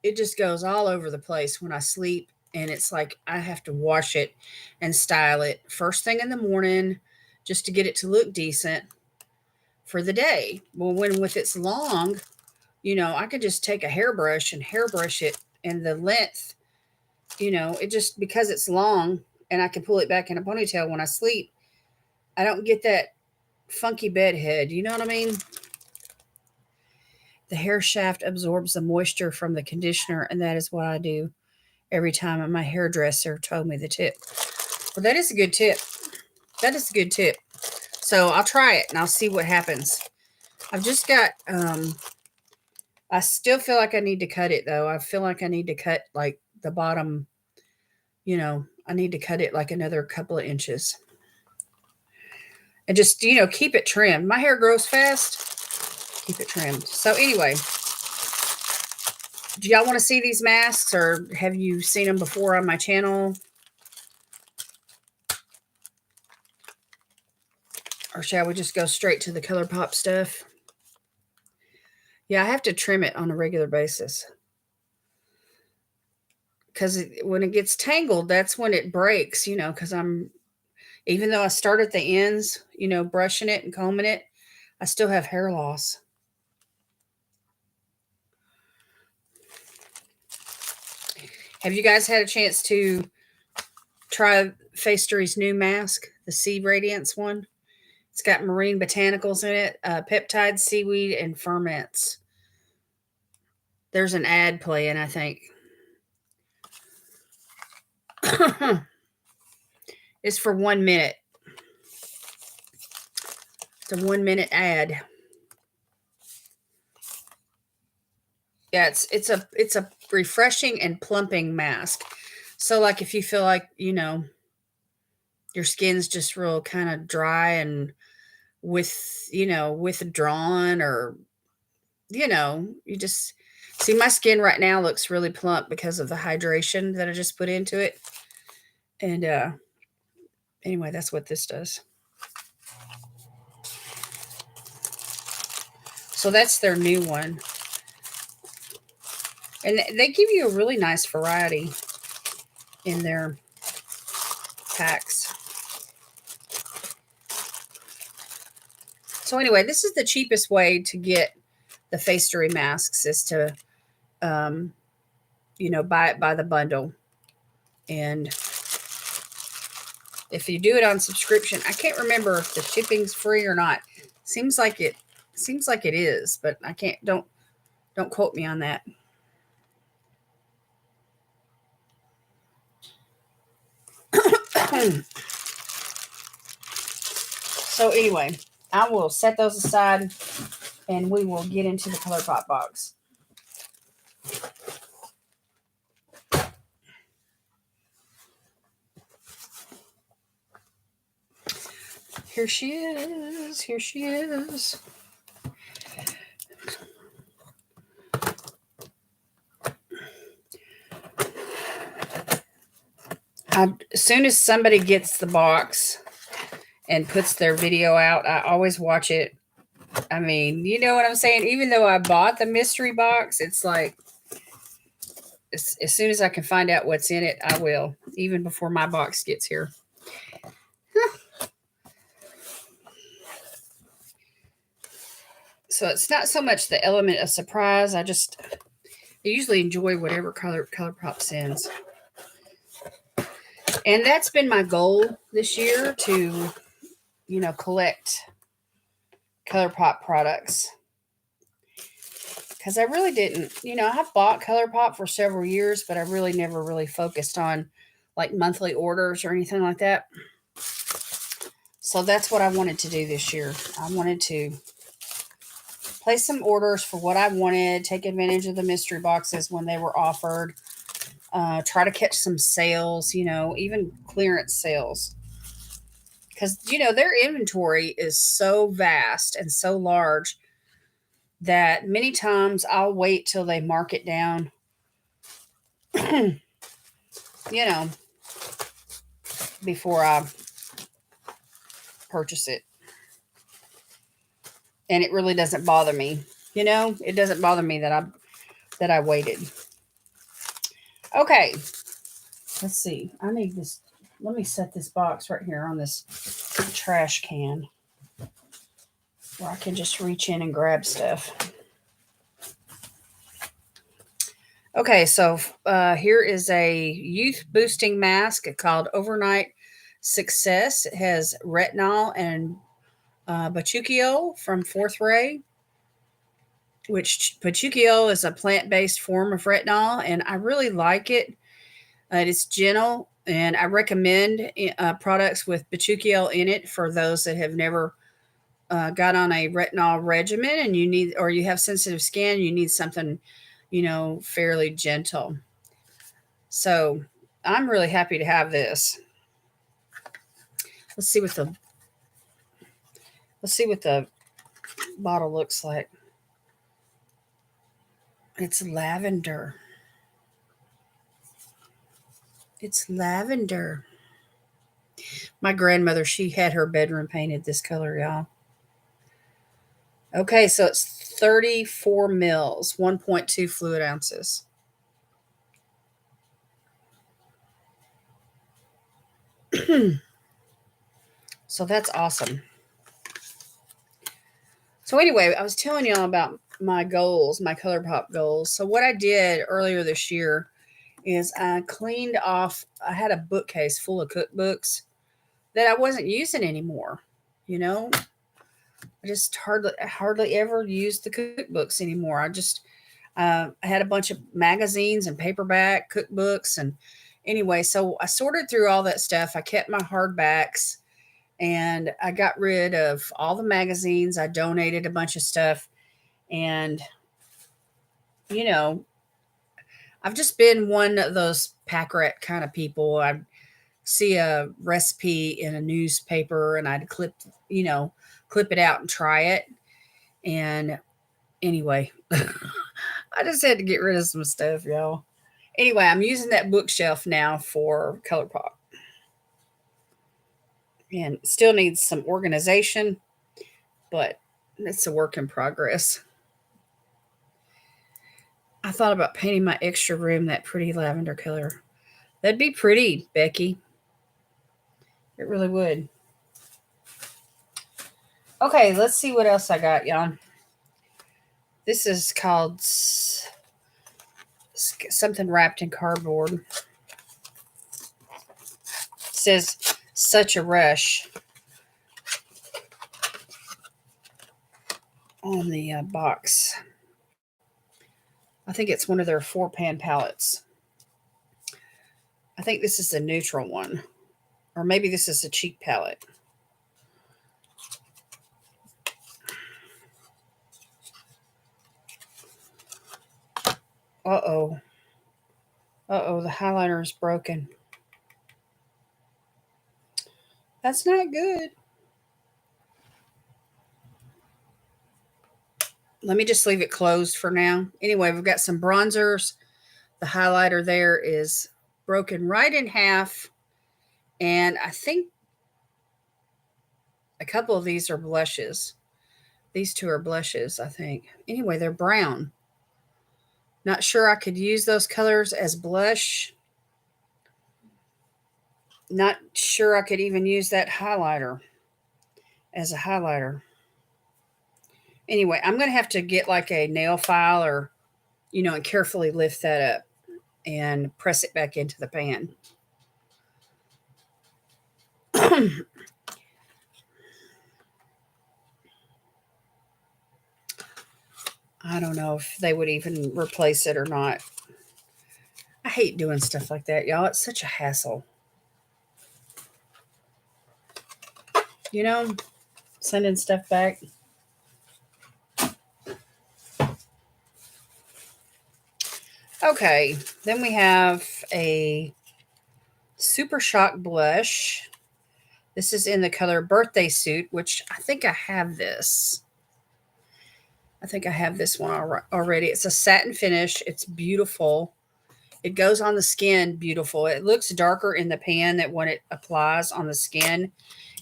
it just goes all over the place when I sleep, and it's like I have to wash it and style it first thing in the morning just to get it to look decent for the day. Well, when with its long, I could just take a hairbrush and hairbrush it, and the length, it just because it's long and I can pull it back in a ponytail when I sleep, I don't get that funky bed head. You know what I mean? The hair shaft absorbs the moisture from the conditioner, and that is what I do every time. And my hairdresser told me the tip. Well, that is a good tip. That is a good tip. So I'll try it and I'll see what happens. I've just got I still feel like I need to cut it though. I feel like I need to cut like the bottom, I need to cut it like another couple of inches. And just, keep it trimmed. My hair grows fast. Keep it trimmed. So anyway, do y'all want to see these masks, or have you seen them before on my channel? Or shall we just go straight to the ColourPop stuff? Yeah, I have to trim it on a regular basis. Because when it gets tangled, that's when it breaks, because even though I start at the ends, brushing it and combing it, I still have hair loss. Have you guys had a chance to try Facery's new mask, the Sea Radiance one? It's got marine botanicals in it, peptides, seaweed, and ferments. There's an ad playing, I think. It's for 1 minute. It's a 1 minute ad. Yeah, it's a refreshing and plumping mask. So like if you feel like, your skin's just real kind of dry and withdrawn, or you just see my skin right now looks really plump because of the hydration that I just put into it. And anyway, that's what this does. So that's their new one. And they give you a really nice variety in their packs. So anyway, this is the cheapest way to get the Facery masks, is to, buy it by the bundle. And if you do it on subscription, I can't remember if the shipping's free or not. Seems like it is, but I can't, don't quote me on that. So anyway, I will set those aside and we will get into the ColourPop box. Here she is. Here she is. As soon as somebody gets the box and puts their video out, I always watch it. I mean, you know what I'm saying? Even though I bought the mystery box, it's like as soon as I can find out what's in it, I will, even before my box gets here. So it's not so much the element of surprise. I usually enjoy whatever ColourPop sends. And that's been my goal this year, to, collect ColourPop products. Because I really didn't, I have bought ColourPop for several years, but I really never really focused on like monthly orders or anything like that. So that's what I wanted to do this year. I wanted to place some orders for what I wanted, take advantage of the mystery boxes when they were offered, try to catch some sales, even clearance sales. Because, their inventory is so vast and so large that many times I'll wait till they mark it down, before I purchase it. And it really doesn't bother me. You know, it doesn't bother me that I waited. Okay. Let's see. I need this. Let me set this box right here on this trash can where I can just reach in and grab stuff. Okay, so here is a youth boosting mask called Overnight Success. It has retinol and bachuchiol from Fourth Ray, which bachuchiol is a plant-based form of retinol, and I really like it. It's gentle, and I recommend products with bachuchiol in it for those that have never got on a retinol regimen and you need, or you have sensitive skin, you need something, fairly gentle. So I'm really happy to have this. Let's see what the let's see what the bottle looks like. It's lavender. It's lavender. My grandmother, she had her bedroom painted this color, y'all. Okay, so it's 34 mils, 1.2 fluid ounces. So that's awesome. So anyway, I was telling y'all about my goals, my ColourPop goals. So what I did earlier this year is I cleaned off, I had a bookcase full of cookbooks that I wasn't using anymore. You know, I just hardly ever used the cookbooks anymore. I had a bunch of magazines and paperback cookbooks, and anyway, so I sorted through all that stuff. I kept my hardbacks, and I got rid of all the magazines. I donated a bunch of stuff, and you know, I've just been one of those pack rat kind of people. I see a recipe in a newspaper, and I'd clip it out and try it. And anyway, I just had to get rid of some stuff, y'all. Anyway, I'm using that bookshelf now for ColourPop. And it still needs some organization, but it's a work in progress. I thought about painting my extra room that pretty lavender color. That'd be pretty, Becky. It really would. Okay, let's see what else I got, y'all. This is called something wrapped in cardboard. It says Such a Rush on the box. I think it's one of their 4-pan palettes. I think this is a neutral one, or maybe this is a cheap palette. Uh-oh. Uh-oh, the highlighter is broken. That's not good. Let me just leave it closed for now. Anyway, we've got some bronzers. The highlighter there is broken right in half. And I think a couple of these are blushes. These two are blushes, I think. Anyway, they're brown. Not sure I could use those colors as blush. Not sure I could even use that highlighter as a highlighter. Anyway, I'm going to have to get like a nail file or, and carefully lift that up and press it back into the pan. I don't know if they would even replace it or not. I hate doing stuff like that, y'all. It's such a hassle. Sending stuff back. Okay, then we have a Super Shock blush. This is in the color Birthday Suit, which I think I have this. I think I have this one already. It's a satin finish. It's beautiful. It goes on the skin beautiful. It looks darker in the pan than when it applies on the skin.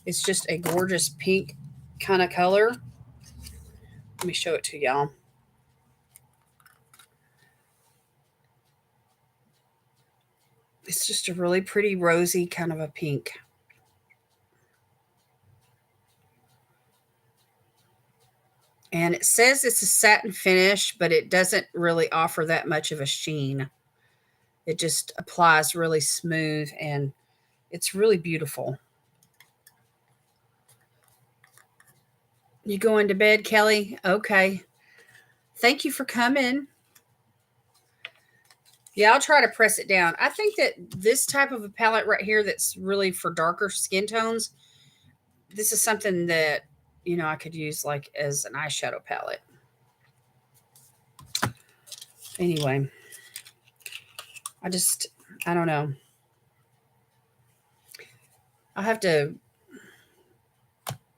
It's just a gorgeous pink kind of color. Let me show it to y'all. It's just a really pretty rosy kind of a pink. And it says it's a satin finish, but it doesn't really offer that much of a sheen. It just applies really smooth and it's really beautiful. You going to bed, Kelly? Okay. Thank you for coming. Yeah, I'll try to press it down. I think that this type of a palette right here that's really for darker skin tones, this is something that, I could use like as an eyeshadow palette. Anyway, I don't know. I'll have to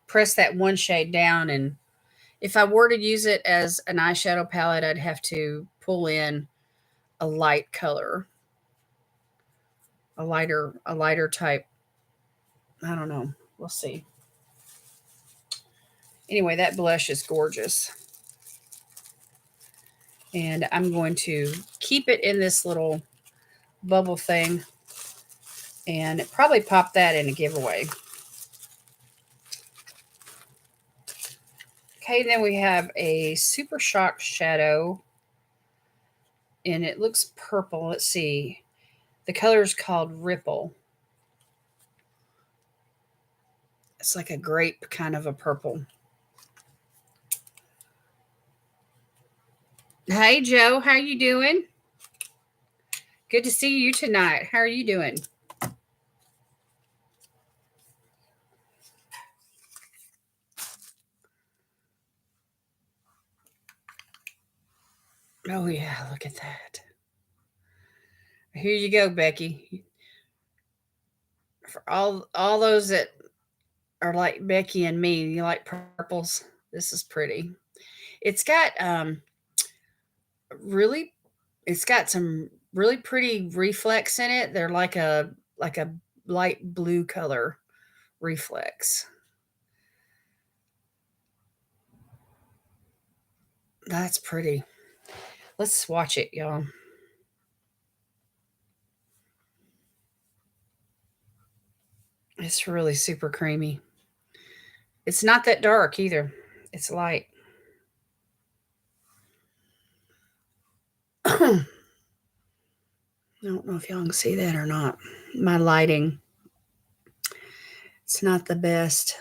press that one shade down, and if I were to use it as an eyeshadow palette, I'd have to pull in a light color, a lighter type. I don't know. We'll see. Anyway, that blush is gorgeous. And I'm going to keep it in this little bubble thing and probably pop that in a giveaway. Okay, then we have a Super Shock shadow, and it looks purple. Let's see. The color is called Ripple. It's like a grape kind of a purple. Hey, Joe, how you doing? Good to see you tonight. How are you doing? Oh yeah, look at that. Here you go, Becky. For all those that are like Becky and me, you like purples. This is pretty. It's got really it's got some really pretty reflex in it. They're like a light blue color reflex. That's pretty. Let's watch it, y'all. It's really super creamy. It's not that dark either. It's light. I don't know if y'all can see that or not. My lighting, it's not the best.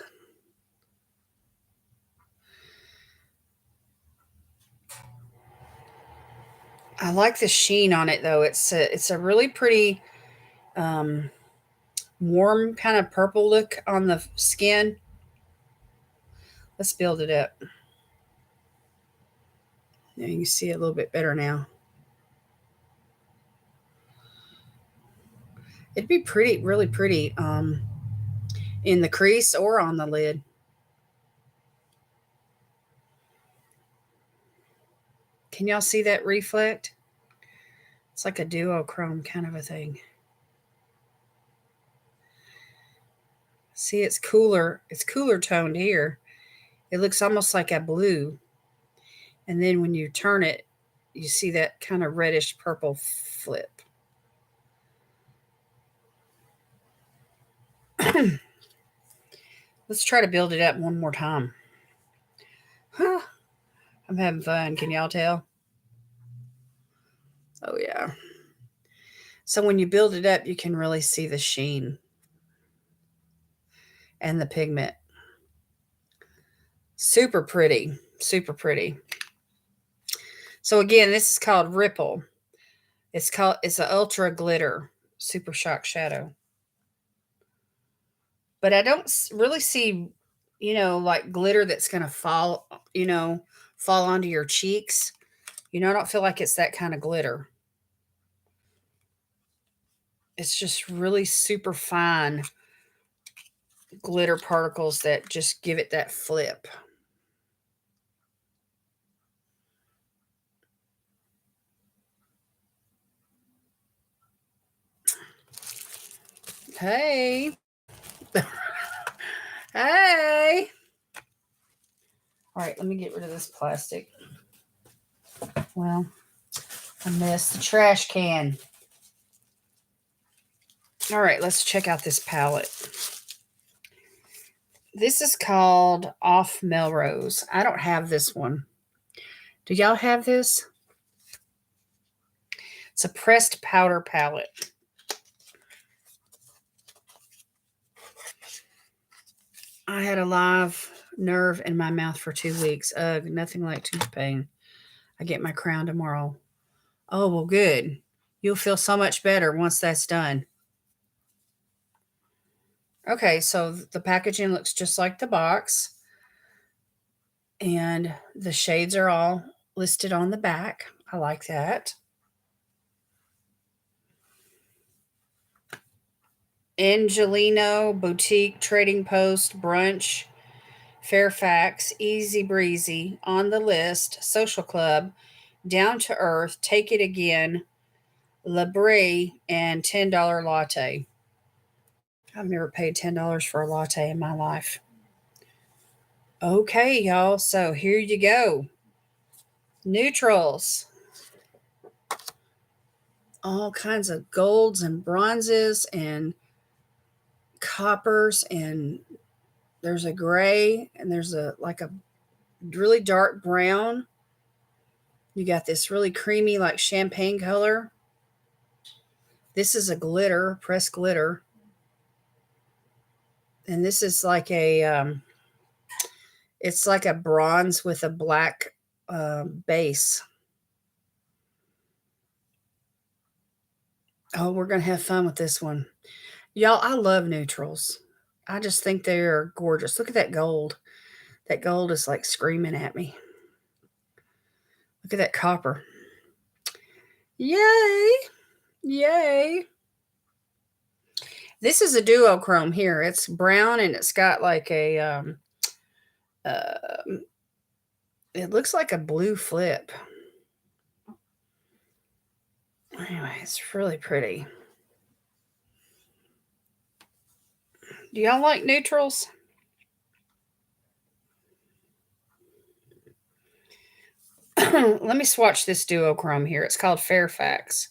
I like the sheen on it though. It's a really pretty um, warm kind of purple look on the skin. Let's build it up. Yeah, you can see it a little bit better now. It'd be pretty, really pretty in the crease or on the lid. Can y'all see that reflect? It's like a duochrome kind of a thing. See, it's cooler. It's cooler toned here. It looks almost like a blue. And then when you turn it, you see that kind of reddish purple flip. Let's try to build it up one more time. Huh. I'm having fun. Can y'all tell? Oh, yeah. So when you build it up, you can really see the sheen and the pigment. Super pretty. Super pretty. So again, this is called Ripple. It's an ultra glitter super shock shadow. But I don't really see, like glitter that's going to fall onto your cheeks. I don't feel like it's that kind of glitter. It's just really super fine glitter particles that just give it that flip. Hey. Hey. All right, let me get rid of this plastic. Well, I missed the trash can. All right, let's check out this palette. This is called Off Melrose. I don't have this one. Do y'all have this? It's a pressed powder palette. I had a live nerve in my mouth for 2 weeks. Ugh, nothing like tooth pain. I get my crown tomorrow. Oh, well, good. You'll feel so much better once that's done. Okay, so the packaging looks just like the box. And the shades are all listed on the back. I like that. Angelino, Boutique, Trading Post, Brunch, Fairfax, Easy Breezy, On the List, Social Club, Down to Earth, Take It Again, La Brie, and $10 latte. I've never paid $10 for a latte in my life. Okay, y'all, so here you go. Neutrals. All kinds of golds and bronzes and coppers, and there's a gray, and there's a really dark brown. You got this really creamy like champagne color. This is a glitter, pressed glitter. And this is like it's like a bronze with a black base. Oh, we're going to have fun with this one. Y'all, I love neutrals. I just think they are gorgeous. Look at that gold. That gold is like screaming at me. Look at that copper. Yay! Yay! This is a duochrome here. It's brown and it's got like a it looks like a blue flip. Anyway, it's really pretty. Do y'all like neutrals? Let me swatch this duochrome here. It's called Fairfax.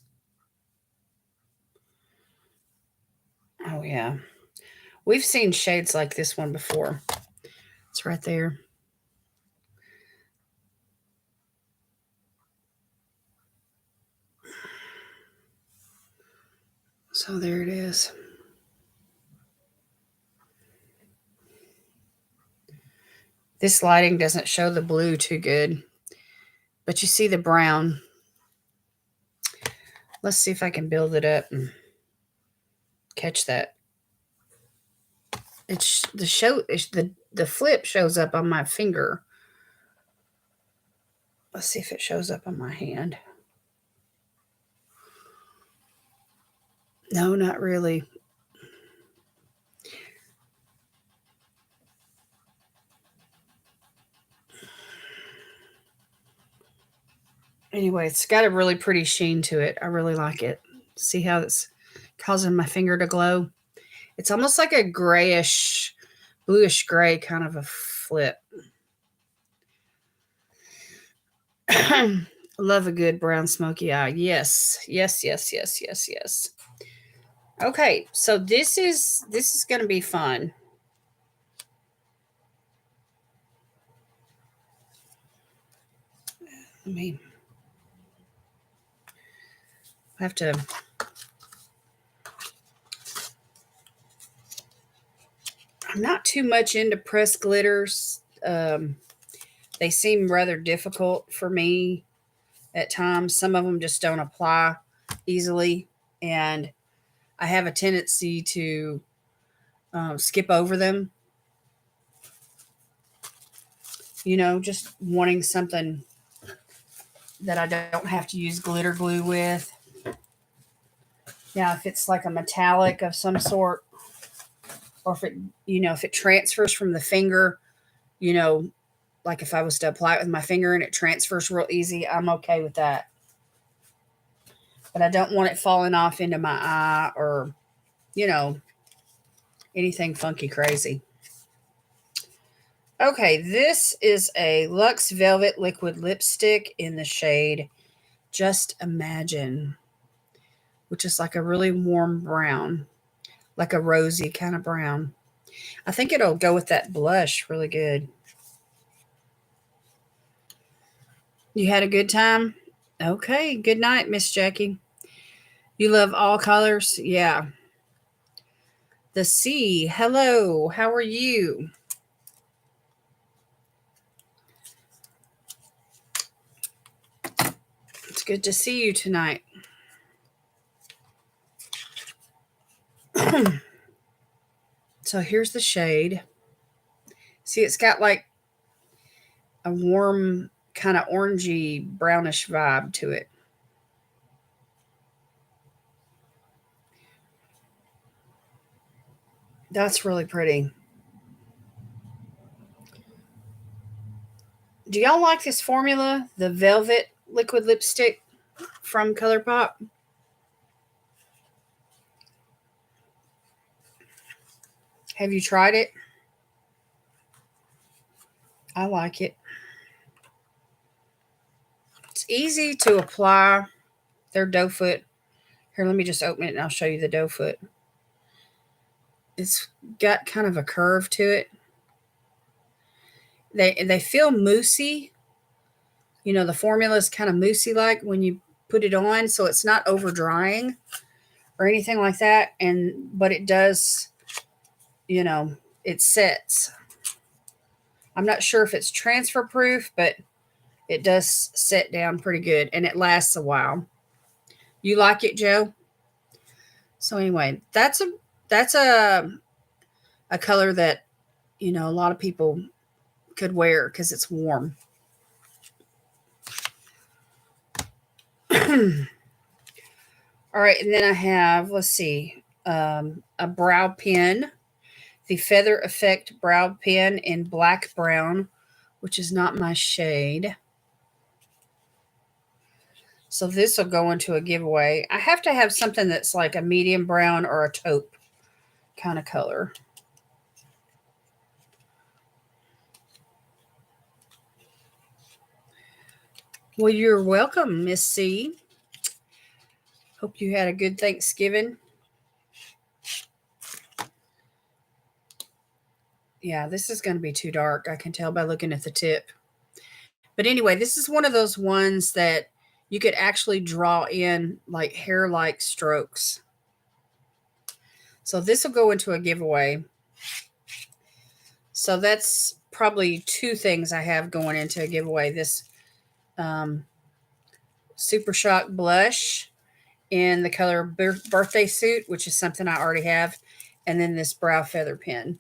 Oh, yeah. We've seen shades like this one before. It's right there. So there it is. This lighting doesn't show the blue too good, but you see the brown. Let's see if I can build it up and catch that. It's the flip shows up on my finger. Let's see if it shows up on my hand. No, not really. Anyway, it's got a really pretty sheen to it. I really like it. See how it's causing my finger to glow? It's almost like a grayish, bluish gray kind of a flip. Love a good brown smoky eye. Yes, yes, yes, yes, yes, yes. Okay, so this is going to be fun. Let me have to. I'm not too much into pressed glitters. They seem rather difficult for me at times. Some of them just don't apply easily, and I have a tendency to skip over them. Just wanting something that I don't have to use glitter glue with. Now, if it's like a metallic of some sort, or if it transfers from the finger, like if I was to apply it with my finger and it transfers real easy, I'm okay with that. But I don't want it falling off into my eye or, anything funky crazy. Okay, this is a Luxe Velvet Liquid Lipstick in the shade Just Imagine, which is like a really warm brown, like a rosy kind of brown. I think it'll go with that blush really good. You had a good time? Okay, good night, Miss Jackie. You love all colors? Yeah. The sea, hello, how are you? It's good to see you tonight. So here's the shade. See, it's got like a warm, kind of orangey, brownish vibe to it. That's really pretty. Do y'all like this formula, the Velvet Liquid Lipstick from ColourPop? Have you tried it? I like it. It's easy to apply their doe foot. Here, let me just open it and I'll show you the doe foot. It's got kind of a curve to it. They feel moussey. You know, the formula is kind of moussey like when you put it on, so it's not over drying or anything like that. But it does, you know, it sets. I'm not sure if it's transfer proof, but it does set down pretty good and it lasts a while. You like it, Joe? So anyway, that's a color that, you know, a lot of people could wear because it's warm. All right, and then I have, let's see, a brow pen, the Feather Effect brow pen in black brown, which is not my shade. So this will go into a giveaway. I have to have something that's like a medium brown or a taupe kind of color. Well, you're welcome, Miss C. Hope you had a good Thanksgiving. Yeah, this is going to be too dark. I can tell by looking at the tip. But anyway, this is one of those ones that you could actually draw in like hair-like strokes. So this will go into a giveaway. So that's probably two things I have going into a giveaway. This Super Shock blush in the color Birthday Suit, which is something I already have. And then this brow feather pen.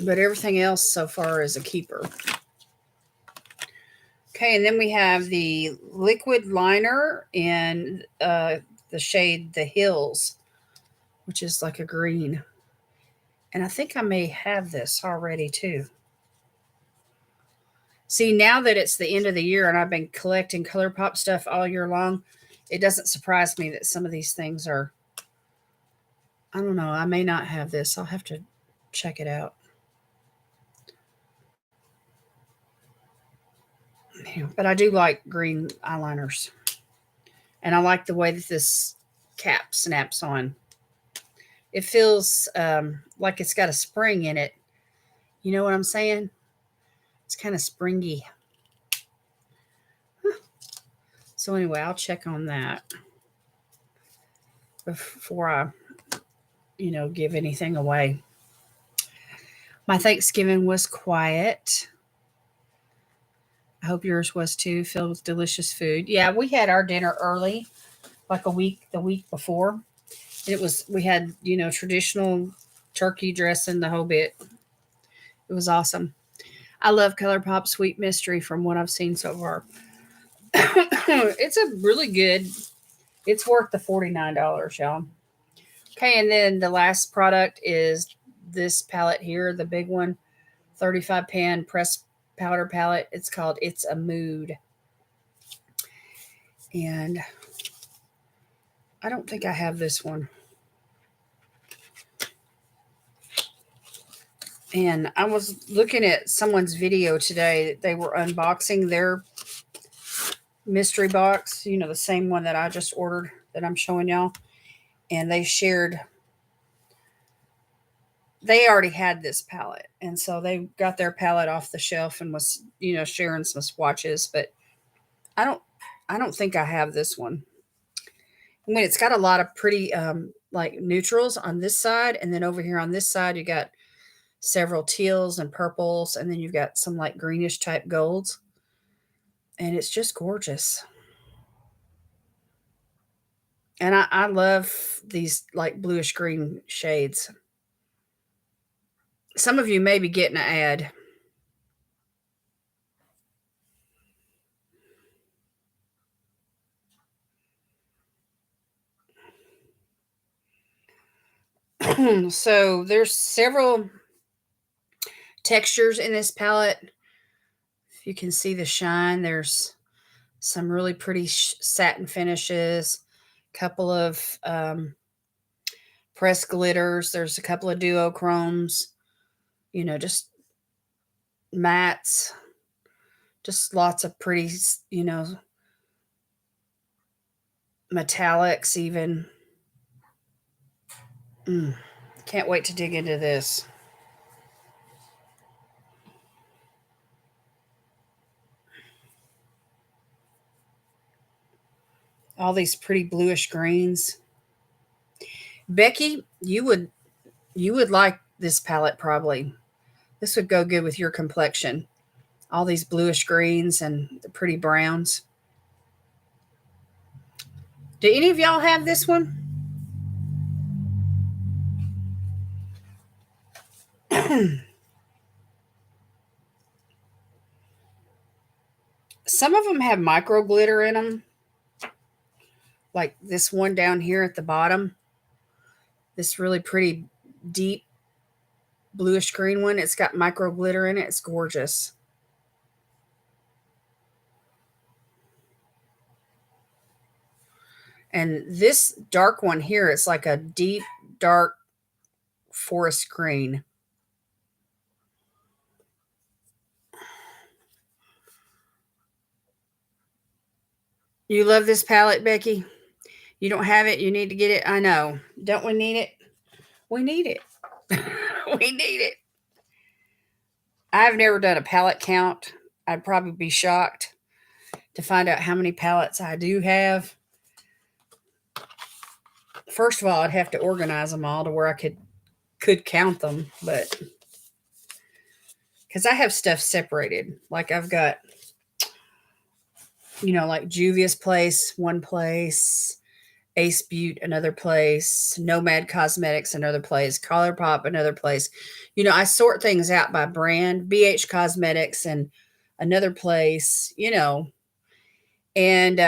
But everything else so far is a keeper. Okay, and then we have the liquid liner in the shade The Hills, which is like a green. And I think I may have this already too. See, now that it's the end of the year and I've been collecting ColourPop stuff all year long, it doesn't surprise me that some of these things are, I don't know, I may not have this. I'll have to check it out. Yeah, but I do like green eyeliners. And I like the way that this cap snaps on. It feels like it's got a spring in it. You know what I'm saying? It's kind of springy. So anyway, I'll check on that before I, you know, give anything away. My Thanksgiving was quiet. I hope yours was too, filled with delicious food. Yeah, we had our dinner early, like the week before. We had, you know, traditional turkey dressing, the whole bit. It was awesome. I love ColourPop Sweet Mystery from what I've seen so far. It's a really good, it's worth the $49, y'all. Okay, and then the last product is this palette here, the big one, 35 pan pressed powder palette. It's called It's a Mood. And I don't think I have this one. And I was looking at someone's video today. They were unboxing their mystery box, the same one that I just ordered that I'm showing y'all. And they already had this palette. And so they got their palette off the shelf and was, sharing some swatches. But I don't, I don't think I have this one. I mean, it's got a lot of pretty, like neutrals on this side. And then over here on this side, you got several teals and purples. And then you've got some like greenish type golds. And it's just gorgeous. And I love these like bluish green shades. Some of you may be getting an ad. So there's several textures in this palette. If you can see the shine, there's some really pretty satin finishes, couple of pressed glitters. There's a couple of duochromes, just mattes, just lots of pretty, metallics even. Can't wait to dig into this. All these pretty bluish greens. Becky, you would like this palette probably. This would go good with your complexion. All these bluish greens and the pretty browns. Do any of y'all have this one? Some of them have micro glitter in them, like this one down here at the bottom. This really pretty deep bluish green one. It's got micro glitter in it. It's gorgeous. And this dark one here is like a deep, dark forest green. You love this palette, Becky? You don't have it? You need to get it? I know. Don't we need it? We need it. We need it. I've never done a palette count. I'd probably be shocked to find out how many palettes I do have. First of all, I'd have to organize them all to where I could count them, but because I have stuff separated. Like I've got, like Juvia's Place, one place, Ace Butte, another place, Nomad Cosmetics, another place, ColourPop, another place. I sort things out by brand, BH Cosmetics, and another place, and and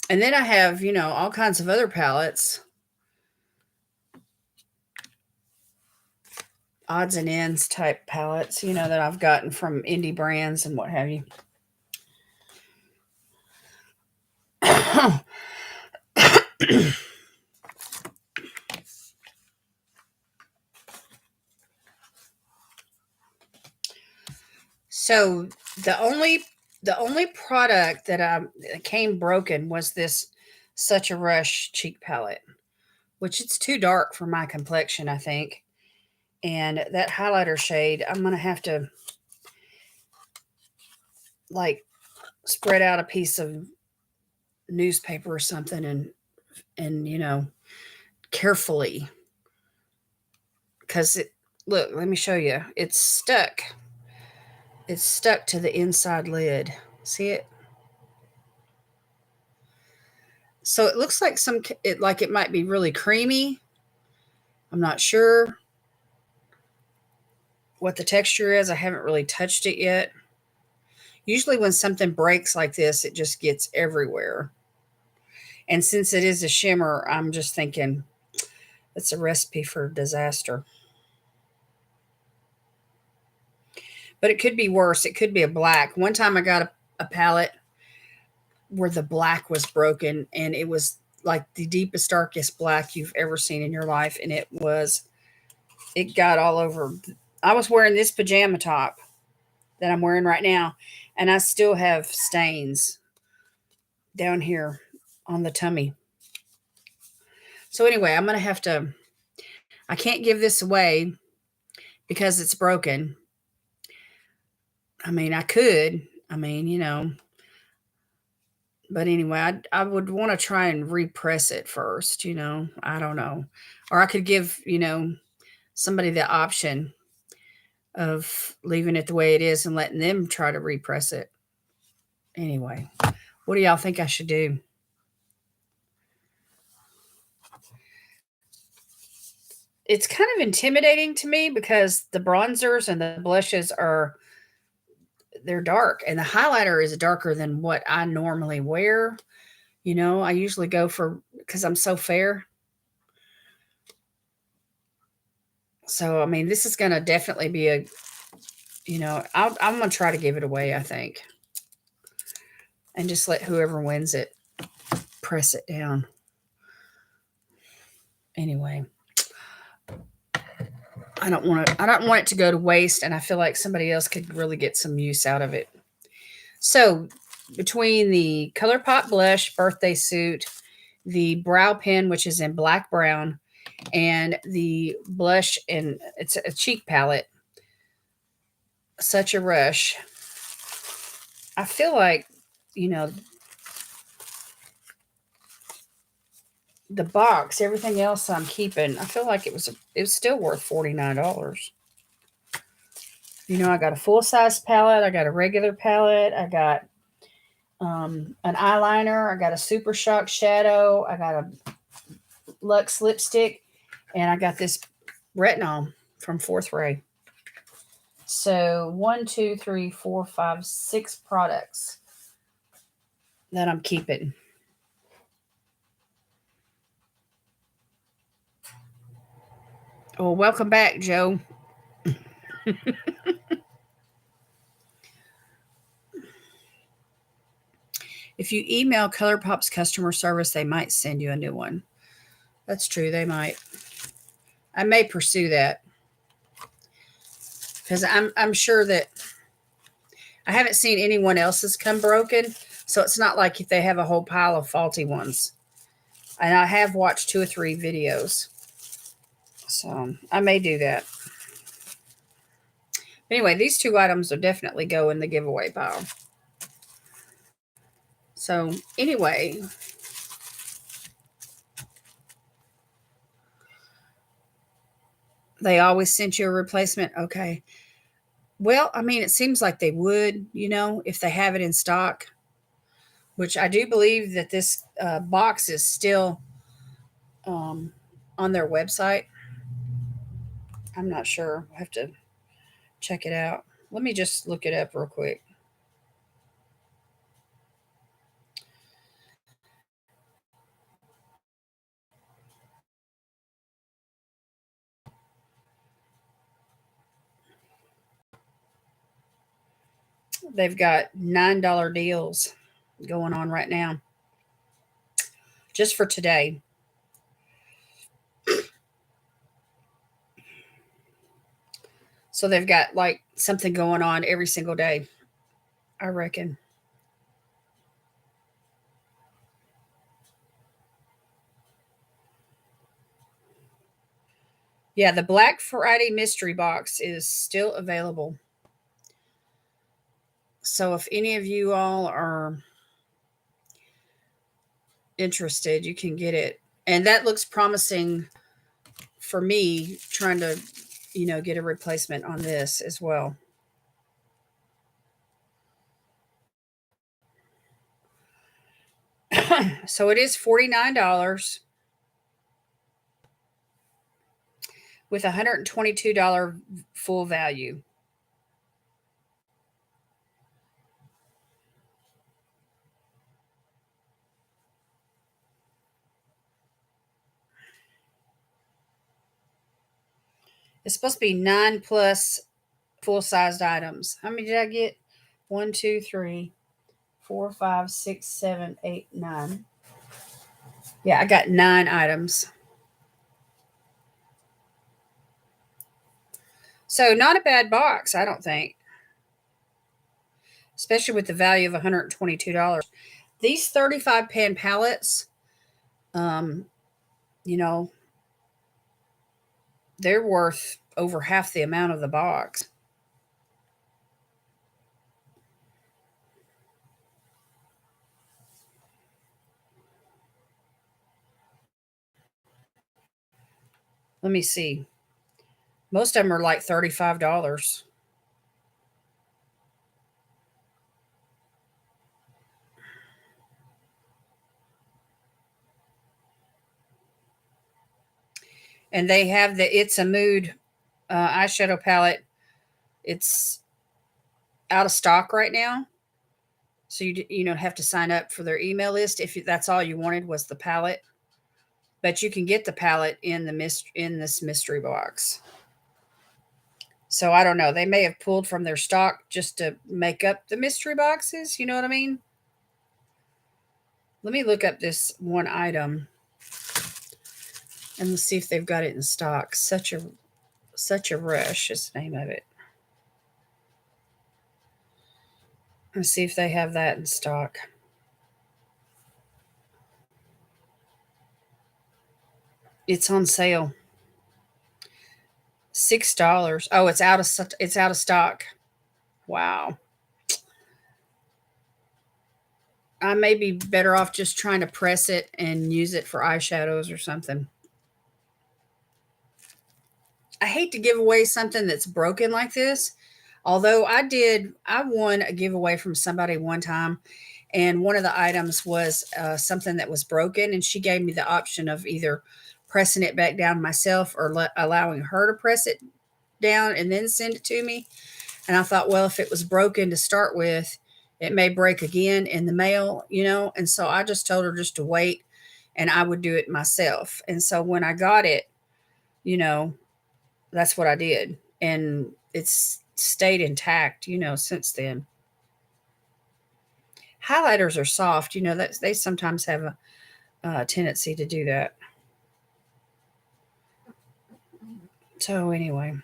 then I have, all kinds of other palettes, odds and ends type palettes, that I've gotten from indie brands and what have you. So the only product that came broken was this Such a Rush cheek palette, which it's too dark for my complexion, I think. And that highlighter shade, I'm gonna have to like spread out a piece of newspaper or something and carefully, because it look, let me show you, it's stuck to the inside lid. See it? So it looks like it might be really creamy. I'm not sure what the texture is. I haven't really touched it yet. Usually when something breaks like this, it just gets everywhere. And since it is a shimmer, I'm just thinking it's a recipe for disaster. But it could be worse. It could be a black. One time I got a palette where the black was broken, and it was like the deepest, darkest black you've ever seen in your life. And it got all over. I was wearing this pajama top that I'm wearing right now, and I still have stains down here on the tummy. So anyway, I'm gonna have to. I can't give this away because it's broken. I mean, I could. I mean, but anyway, I would want to try and repress it first. I don't know, or I could give somebody the option of leaving it the way it is and letting them try to repress it. Anyway, what do y'all think I should do? It's kind of intimidating to me because the bronzers and the blushes they're dark, and the highlighter is darker than what I normally wear. I usually go for, because I'm so fair. So I mean, this is going to definitely be I'm going to try to give it away, I think, and just let whoever wins it press it down. Anyway, I don't want it to go to waste, and I feel like somebody else could really get some use out of it. So, between the ColourPop blush birthday suit, the brow pen, which is in black brown, and the blush, and it's a cheek palette, Such a Rush. I feel like, you know, the box, everything else I'm keeping, I feel like it was still worth $49. I got a full size palette, I got a regular palette, I got an eyeliner, I got a Super Shock shadow, I got a Luxe lipstick, and I got this retinol from Fourth Ray. So 1, 2, 3, 4, 5, 6 products that I'm keeping. Well, welcome back, Joe. If you email ColourPop's customer service, they might send you a new one. That's true, they might. I may pursue that because I'm sure that I haven't seen anyone else's come broken, so it's not like if they have a whole pile of faulty ones. And I have watched 2 or 3 videos, so I may do that. Anyway, these 2 items will definitely go in the giveaway pile. So anyway, they always sent you a replacement. Okay. Well, I mean, it seems like they would, if they have it in stock, which I do believe that this box is still um, on their website. I'm not sure. I have to check it out. Let me just look it up real quick. They've got $9 deals going on right now, just for today. So they've got like something going on every single day, I reckon. Yeah, the Black Friday mystery box is still available. So if any of you all are interested, you can get it. And that looks promising for me, trying to, get a replacement on this as well. So it is $49 with $122 full value. It's supposed to be 9 plus full sized items. How many did I get? 1, 2, 3, 4, 5, 6, 7, 8, 9. Yeah, I got 9 items. So not a bad box, I don't think. Especially with the value of $122. These 35 pan palettes, um, you know, they're worth over half the amount of the box. Let me see. Most of them are like $35. And they have the It's a Mood eyeshadow palette. It's out of stock right now. So you don't have to sign up for their email list if that's all you wanted was the palette. But you can get the palette in this mystery box. So I don't know. They may have pulled from their stock just to make up the mystery boxes. You know what I mean? Let me look up this one item and let's see if they've got it in stock. Such a rush is the name of it. Let's see if they have that in stock. It's on sale. $6. Oh, it's out of stock. Wow. I may be better off just trying to press it and use it for eyeshadows or something. I hate to give away something that's broken like this. Although I won a giveaway from somebody one time, and one of the items was something that was broken, and she gave me the option of either pressing it back down myself or allowing her to press it down and then send it to me. And I thought, well, if it was broken to start with, it may break again in the mail, And so I just told her just to wait and I would do it myself. And so when I got it, you know, that's what I did. And it's stayed intact, since then. Highlighters are soft, that they sometimes have a tendency to do that. So anyway,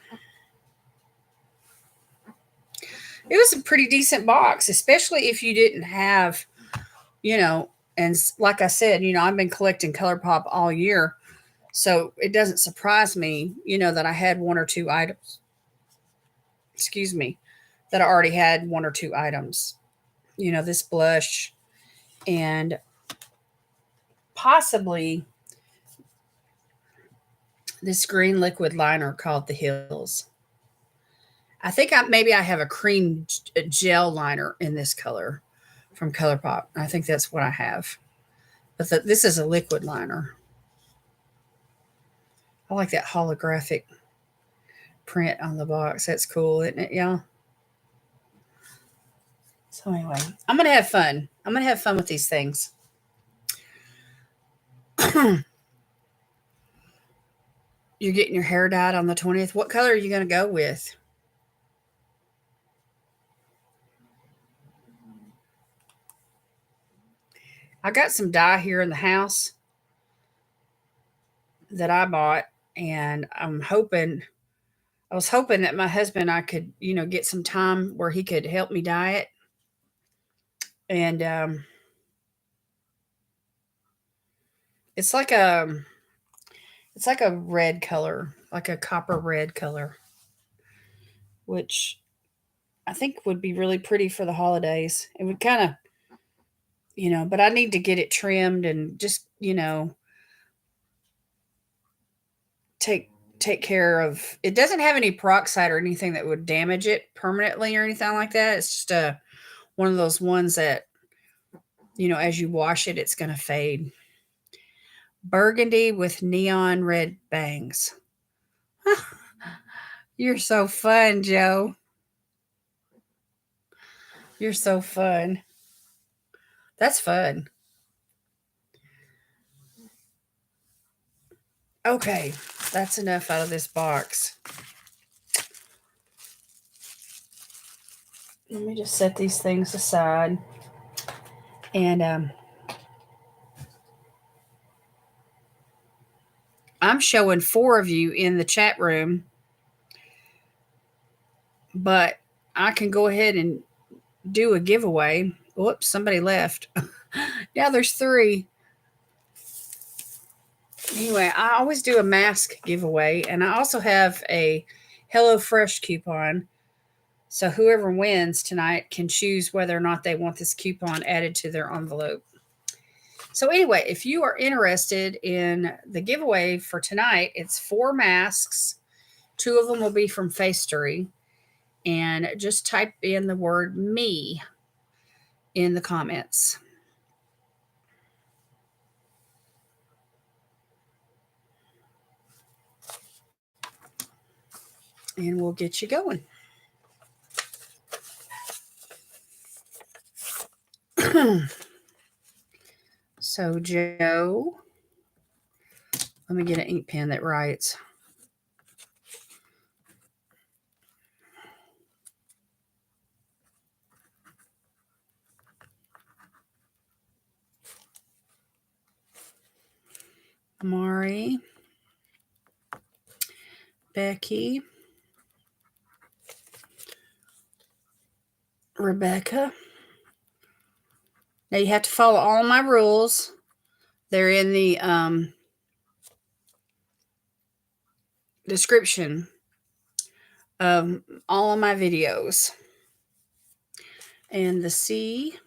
it was a pretty decent box, especially if you didn't have, and like I said, I've been collecting ColourPop all year. So it doesn't surprise me, that I had one or two items, excuse me, that I already had one or two items, this blush and possibly this green liquid liner called the Hills. I think maybe I have a cream gel liner in this color from ColourPop. I think that's what I have. But this is a liquid liner. I like that holographic print on the box. That's cool, isn't it? Yeah. So anyway, I'm going to have fun. I'm going to have fun with these things. You're getting your hair dyed on the 20th. What color are you going to go with? I got some dye here in the house that I bought, and I was hoping that my husband and I could, get some time where he could help me dye it. And it's like a red color, like a copper red color, which I think would be really pretty for the holidays. It would kind of, but I need to get it trimmed and just, take care of it. Doesn't have any peroxide or anything that would damage it permanently or anything like that. It's just one of those ones that, as you wash it, it's going to fade. Burgundy with neon red bangs. You're so fun, Joe. You're so fun. That's fun. Okay, that's enough out of this box. Let me just set these things aside. And I'm showing 4 of you in the chat room, but I can go ahead and do a giveaway. Whoops, somebody left. Now there's 3. Anyway, I always do a mask giveaway, and I also have a HelloFresh coupon. So whoever wins tonight can choose whether or not they want this coupon added to their envelope. So anyway, if you are interested in the giveaway for tonight, it's 4 masks. 2 of them will be from Facery. And just type in the word me in the comments. And we'll get you going. So Joe, let me get an ink pen that writes. Mari, Becky, Rebecca. Now you have to follow all my rules. They're in the description of all of my videos. And the C.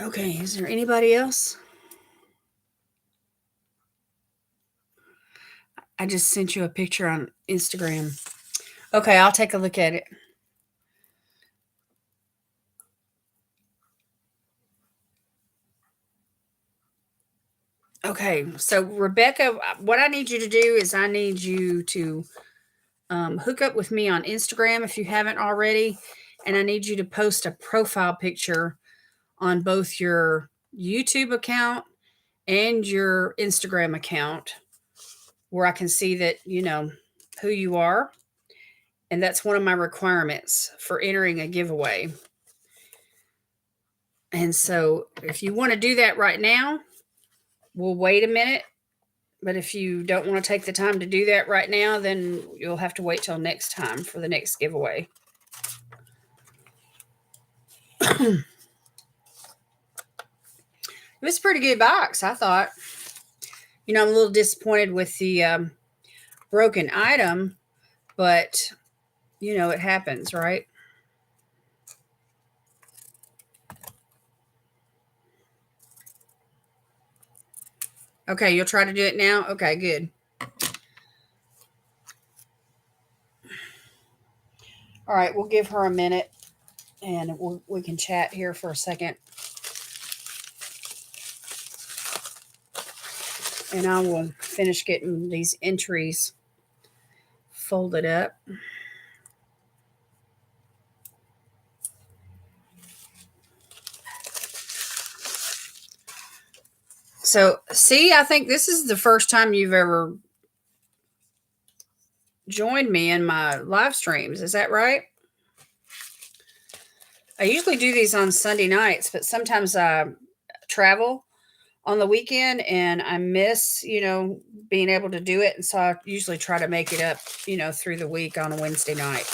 Okay, is there anybody else? I just sent you a picture on Instagram. Okay, I'll take a look at it. Okay, so Rebecca, what I need you to do is I need you to hook up with me on Instagram if you haven't already, and I need you to post a profile picture on both your YouTube account and your Instagram account where I can see that, who you are. And that's one of my requirements for entering a giveaway. And so if you want to do that right now, we'll wait a minute. But if you don't want to take the time to do that right now, then you'll have to wait till next time for the next giveaway. It was a pretty good box, I thought. I'm a little disappointed with the broken item, but, it happens, right? Okay, you'll try to do it now? Okay, good. All right, we'll give her a minute, and we can chat here for a second. And I will finish getting these entries folded up. So, see, I think this is the first time you've ever joined me in my live streams. Is that right? I usually do these on Sunday nights, but sometimes I travel on the weekend and I miss, being able to do it. And so I usually try to make it up, through the week on a Wednesday night.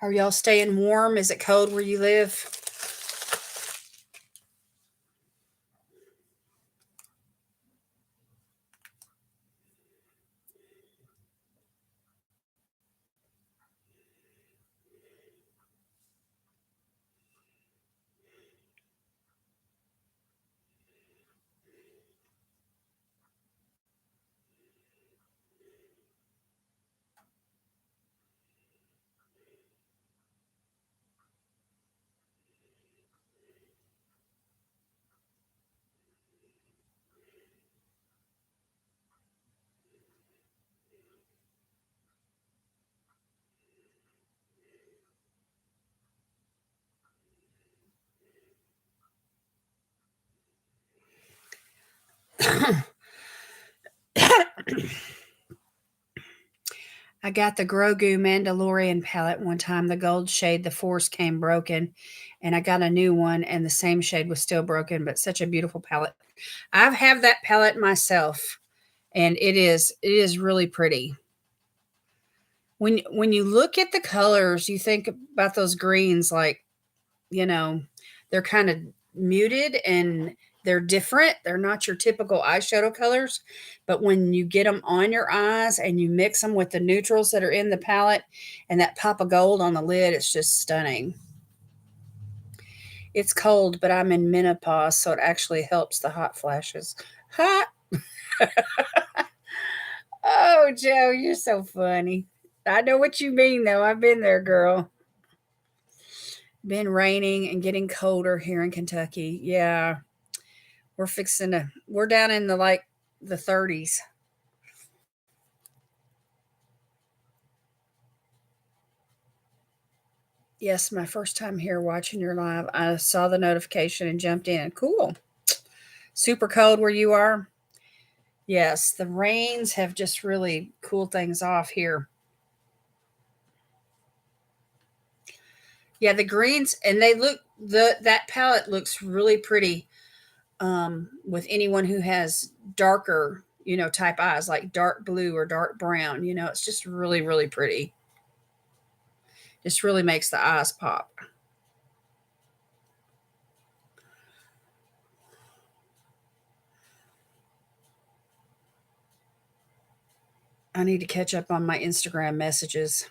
Are y'all staying warm? Is it cold where you live? I got the Grogu Mandalorian palette one time. The gold shade, the Force came broken, and I got a new one, and the same shade was still broken, but such a beautiful palette. I have that palette myself, and it is really pretty. When you look at the colors, you think about those greens like, you know, they're kind of muted and they're different. They're not your typical eyeshadow colors, but when you get them on your eyes and you mix them with the neutrals that are in the palette and that pop of gold on the lid, it's just stunning. It's cold, but I'm in menopause, so it actually helps the hot flashes. Hot. Oh, Joe, you're so funny. I know what you mean, though. I've been there, girl. Been raining and getting colder here in Kentucky. Yeah, we're down in the 30s. Yes, my first time here watching your live. I saw the notification and jumped in. Cool. Super cold where you are? Yes, the rains have just really cooled things off here. Yeah, the greens and they look the that palette looks really pretty with anyone who has darker, type eyes like dark blue or dark brown. It's just really, really pretty. Just really makes the eyes pop. I need to catch up on my Instagram messages.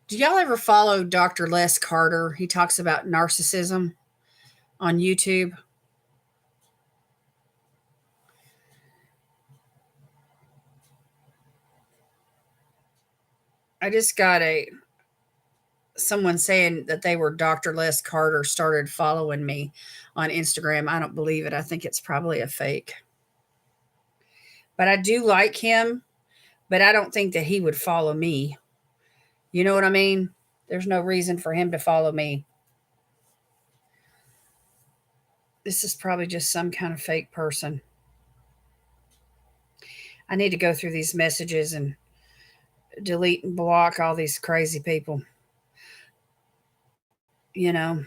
Do y'all ever follow Dr. Les Carter? He talks about narcissism on YouTube. I just got a someone saying that they were Dr. Les Carter started following me on Instagram. I don't believe it. I think it's probably a fake. But I do like him, but I don't think that he would follow me. You know what I mean? There's no reason for him to follow me. This is probably just some kind of fake person. I need to go through these messages and delete and block all these crazy people. You know.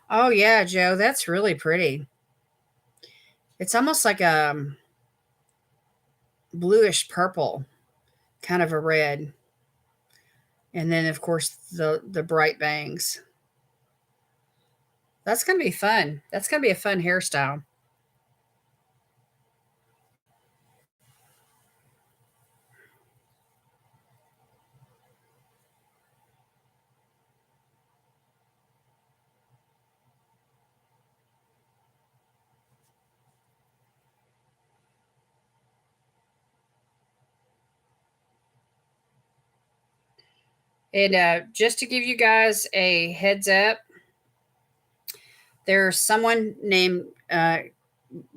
Oh yeah, Joe, that's really pretty. It's almost like a bluish purple, kind of a red. And then of course the bright bangs. That's going to be fun. That's going to be a fun hairstyle. And just to give you guys a heads up, there's someone named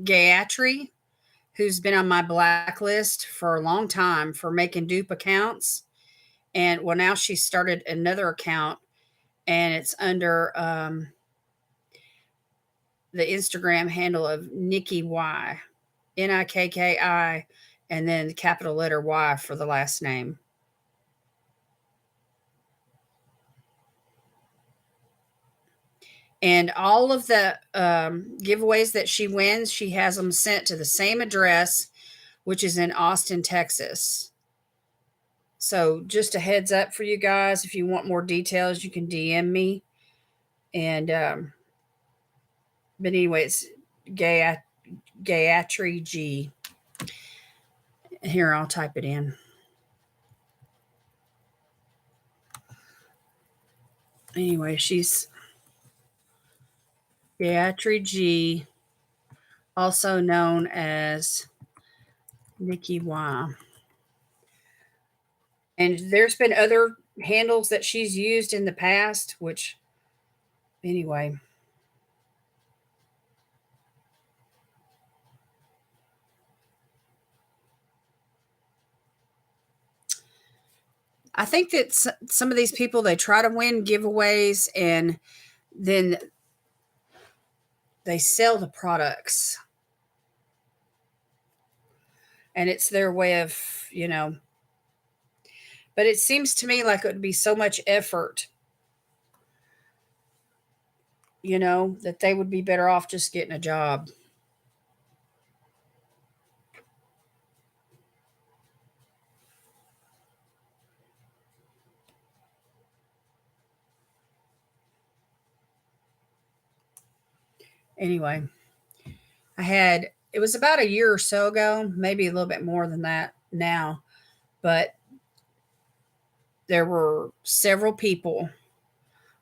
Gayatri who's been on my blacklist for a long time for making dupe accounts. And well, now she started another account and it's under the Instagram handle of Nikki Y, Nikki, and then the capital letter Y for the last name. And all of the giveaways that she wins, she has them sent to the same address, which is in Austin, Texas. So just a heads up for you guys. If you want more details, you can DM me. And but anyway, it's Gayatri G. Here, I'll type it in. Anyway, she's Gayatri G, also known as Nikki Y. And there's been other handles that she's used in the past, which, anyway, I think that some of these people, they try to win giveaways and then they sell the products, and it's their way of, you know, but it seems to me like it would be so much effort, that they would be better off just getting a job. Anyway, it was about a year or so ago, maybe a little bit more than that now, but there were several people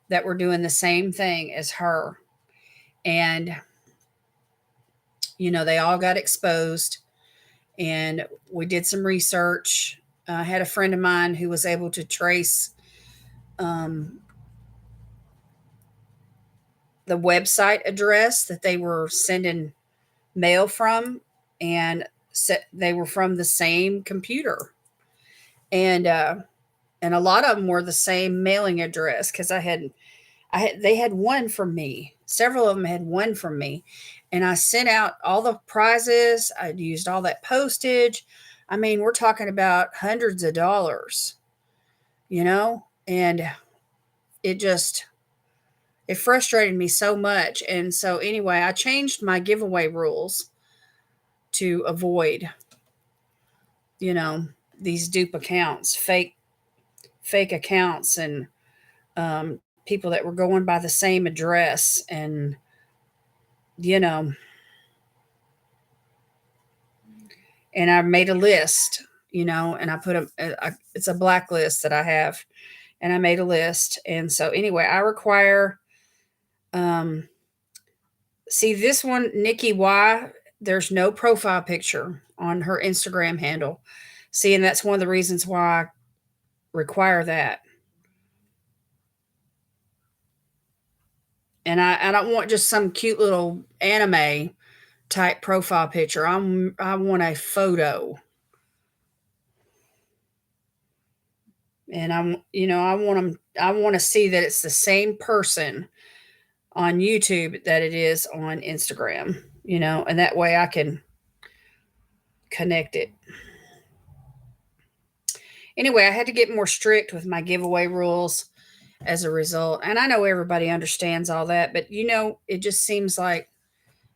that were doing the same thing as her. And, they all got exposed. And we did some research. I had a friend of mine who was able to trace um, the website address that they were sending mail from, and they were from the same computer. And a lot of them were the same mailing address because they had one from me. Several of them had one from me. And I sent out all the prizes. I used all that postage. I mean, we're talking about hundreds of dollars, and it just, it frustrated me so much. And so, anyway, I changed my giveaway rules to avoid, you know, these dupe accounts, fake accounts, and um, people that were going by the same address. And, you know, and I made a list, and I put it's a blacklist that I have, and I made a list. And so, anyway, I require, um, see this one, Nikki Y, there's no profile picture on her Instagram handle. See, and that's one of the reasons why I require that. And I don't want just some cute little anime type profile picture. I want a photo, and I want to see that it's the same person on YouTube that it is on Instagram, and that way I can connect it. Anyway, I had to get more strict with my giveaway rules as a result. And I know everybody understands all that, but it just seems like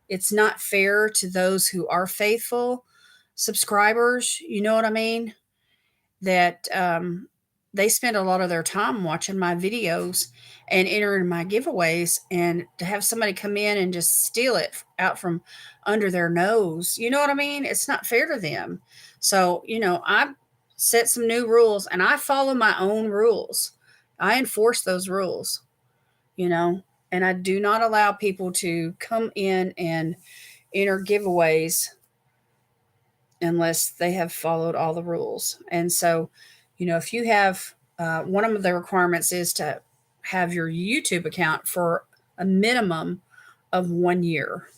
it's not fair to those who are faithful subscribers. You know what I mean? That they spend a lot of their time watching my videos and entering my giveaways, and to have somebody come in and just steal it out from under their nose, you know what I mean? It's not fair to them. So, I set some new rules, and I follow my own rules. I enforce those rules, you know, and I do not allow people to come in and enter giveaways unless they have followed all the rules. And so, if you have one of the requirements is to have your YouTube account for a minimum of 1 year,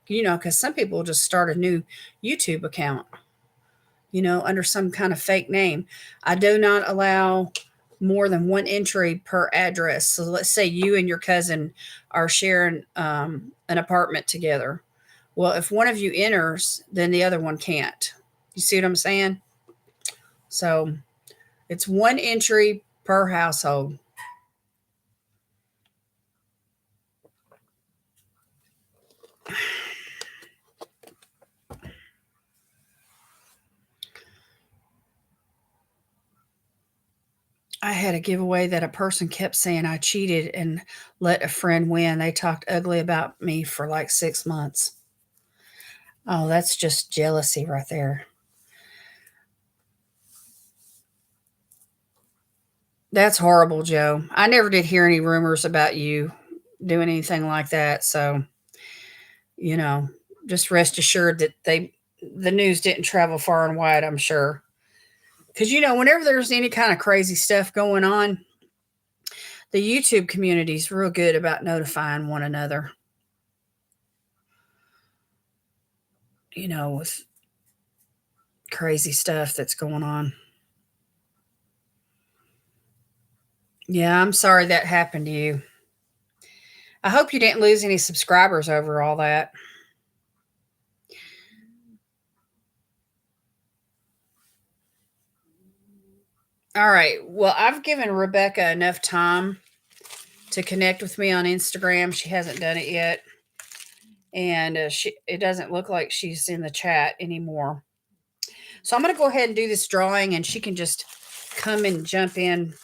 because some people just start a new YouTube account, under some kind of fake name. I do not allow more than one entry per address. So let's say you and your cousin are sharing an apartment together. Well, if one of you enters, then the other one can't. You see what I'm saying? So it's one entry per household. I had a giveaway that a person kept saying I cheated and let a friend win. They talked ugly about me for like 6 months. Oh, that's just jealousy right there. That's horrible, Joe. I never did hear any rumors about you doing anything like that. So, you know, just rest assured that the news didn't travel far and wide, I'm sure. Because, whenever there's any kind of crazy stuff going on, the YouTube community is real good about notifying one another, with crazy stuff that's going on. Yeah, I'm sorry that happened to you. I hope you didn't lose any subscribers over all that. All right. Well, I've given Rebecca enough time to connect with me on Instagram. She hasn't done it yet. And it doesn't look like she's in the chat anymore. So I'm going to go ahead and do this drawing, and she can just come and jump in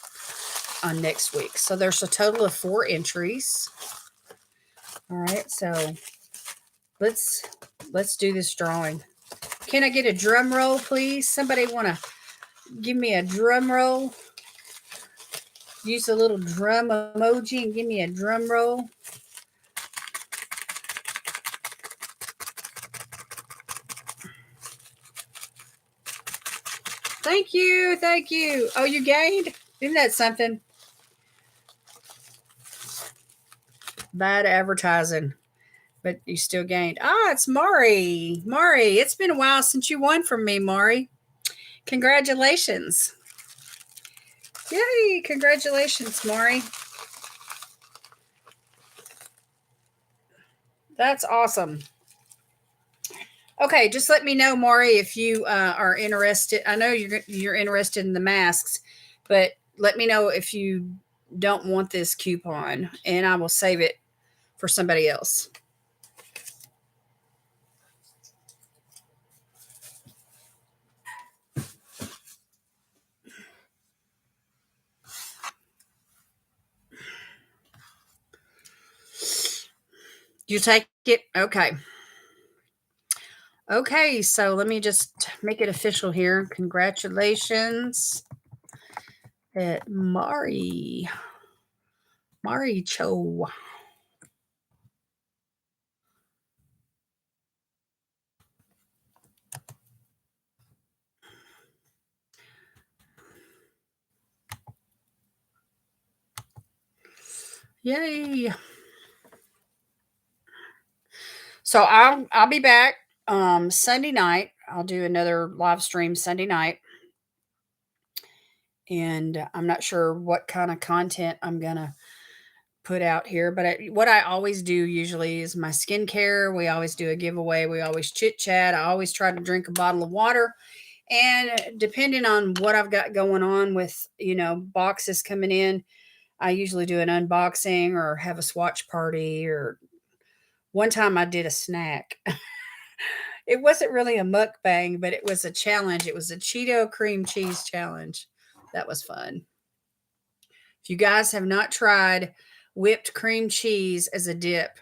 on next week. So there's a total of 4 entries. All right, so let's do this drawing. Can I get a drum roll, please? Somebody want to give me a drum roll? Use a little drum emoji and give me a drum roll. Thank you. Thank you. Oh, you gained? Isn't that something? Bad advertising, but you still gained. Ah, it's Mari. Mari, it's been a while since you won from me, Mari. Congratulations. Yay, congratulations, Mari. That's awesome. Okay, just let me know, Mari, if you are interested. I know you're interested in the masks, but let me know if you don't want this coupon, and I will save it for somebody else. You take it? Okay. Okay, so let me just make it official here. Congratulations at Mari Cho. Yay. So I'll be back Sunday night. I'll do another live stream Sunday night. And I'm not sure what kind of content I'm going to put out here, but what I always do usually is my skincare. We always do a giveaway. We always chit chat. I always try to drink a bottle of water. And depending on what I've got going on with, boxes coming in, I usually do an unboxing or have a swatch party. Or one time I did a snack. It wasn't really a mukbang, but it was a challenge. It was a Cheeto cream cheese challenge. That was fun. If you guys have not tried whipped cream cheese as a dip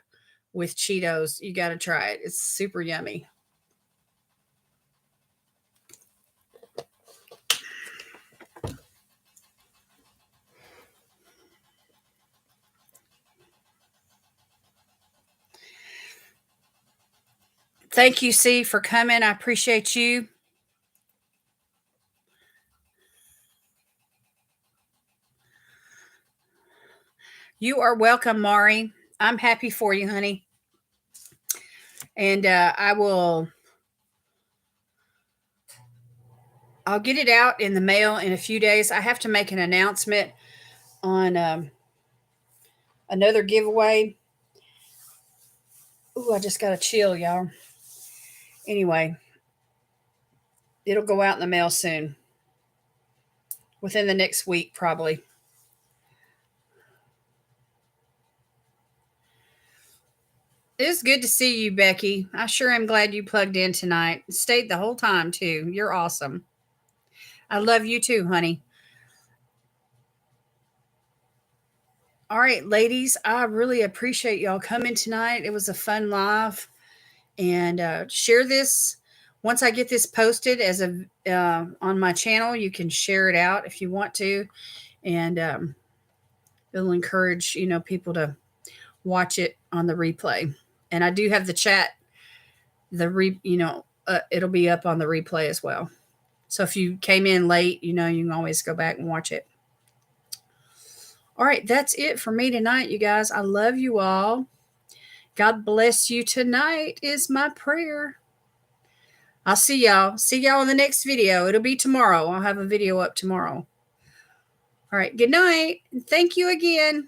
with Cheetos, you got to try it. It's super yummy. Thank you, C, for coming. I appreciate you. You are welcome, Mari. I'm happy for you, honey. And I'll get it out in the mail in a few days. I have to make an announcement on another giveaway. Ooh, I just got a chill, y'all. Anyway, it'll go out in the mail soon. Within the next week, probably. It's good to see you, Becky. I sure am glad you plugged in tonight. Stayed the whole time, too. You're awesome. I love you too, honey. All right, ladies, I really appreciate y'all coming tonight. It was a fun live. And share this. Once I get this posted as on my channel, you can share it out if you want to. And it'll encourage, people to watch it on the replay. And I do have the chat, it'll be up on the replay as well. So if you came in late, you know, you can always go back and watch it. All right, that's it for me tonight, you guys. I love you all. God bless you tonight is my prayer. I'll see y'all. See y'all in the next video. It'll be tomorrow. I'll have a video up tomorrow. All right, good night. Thank you again.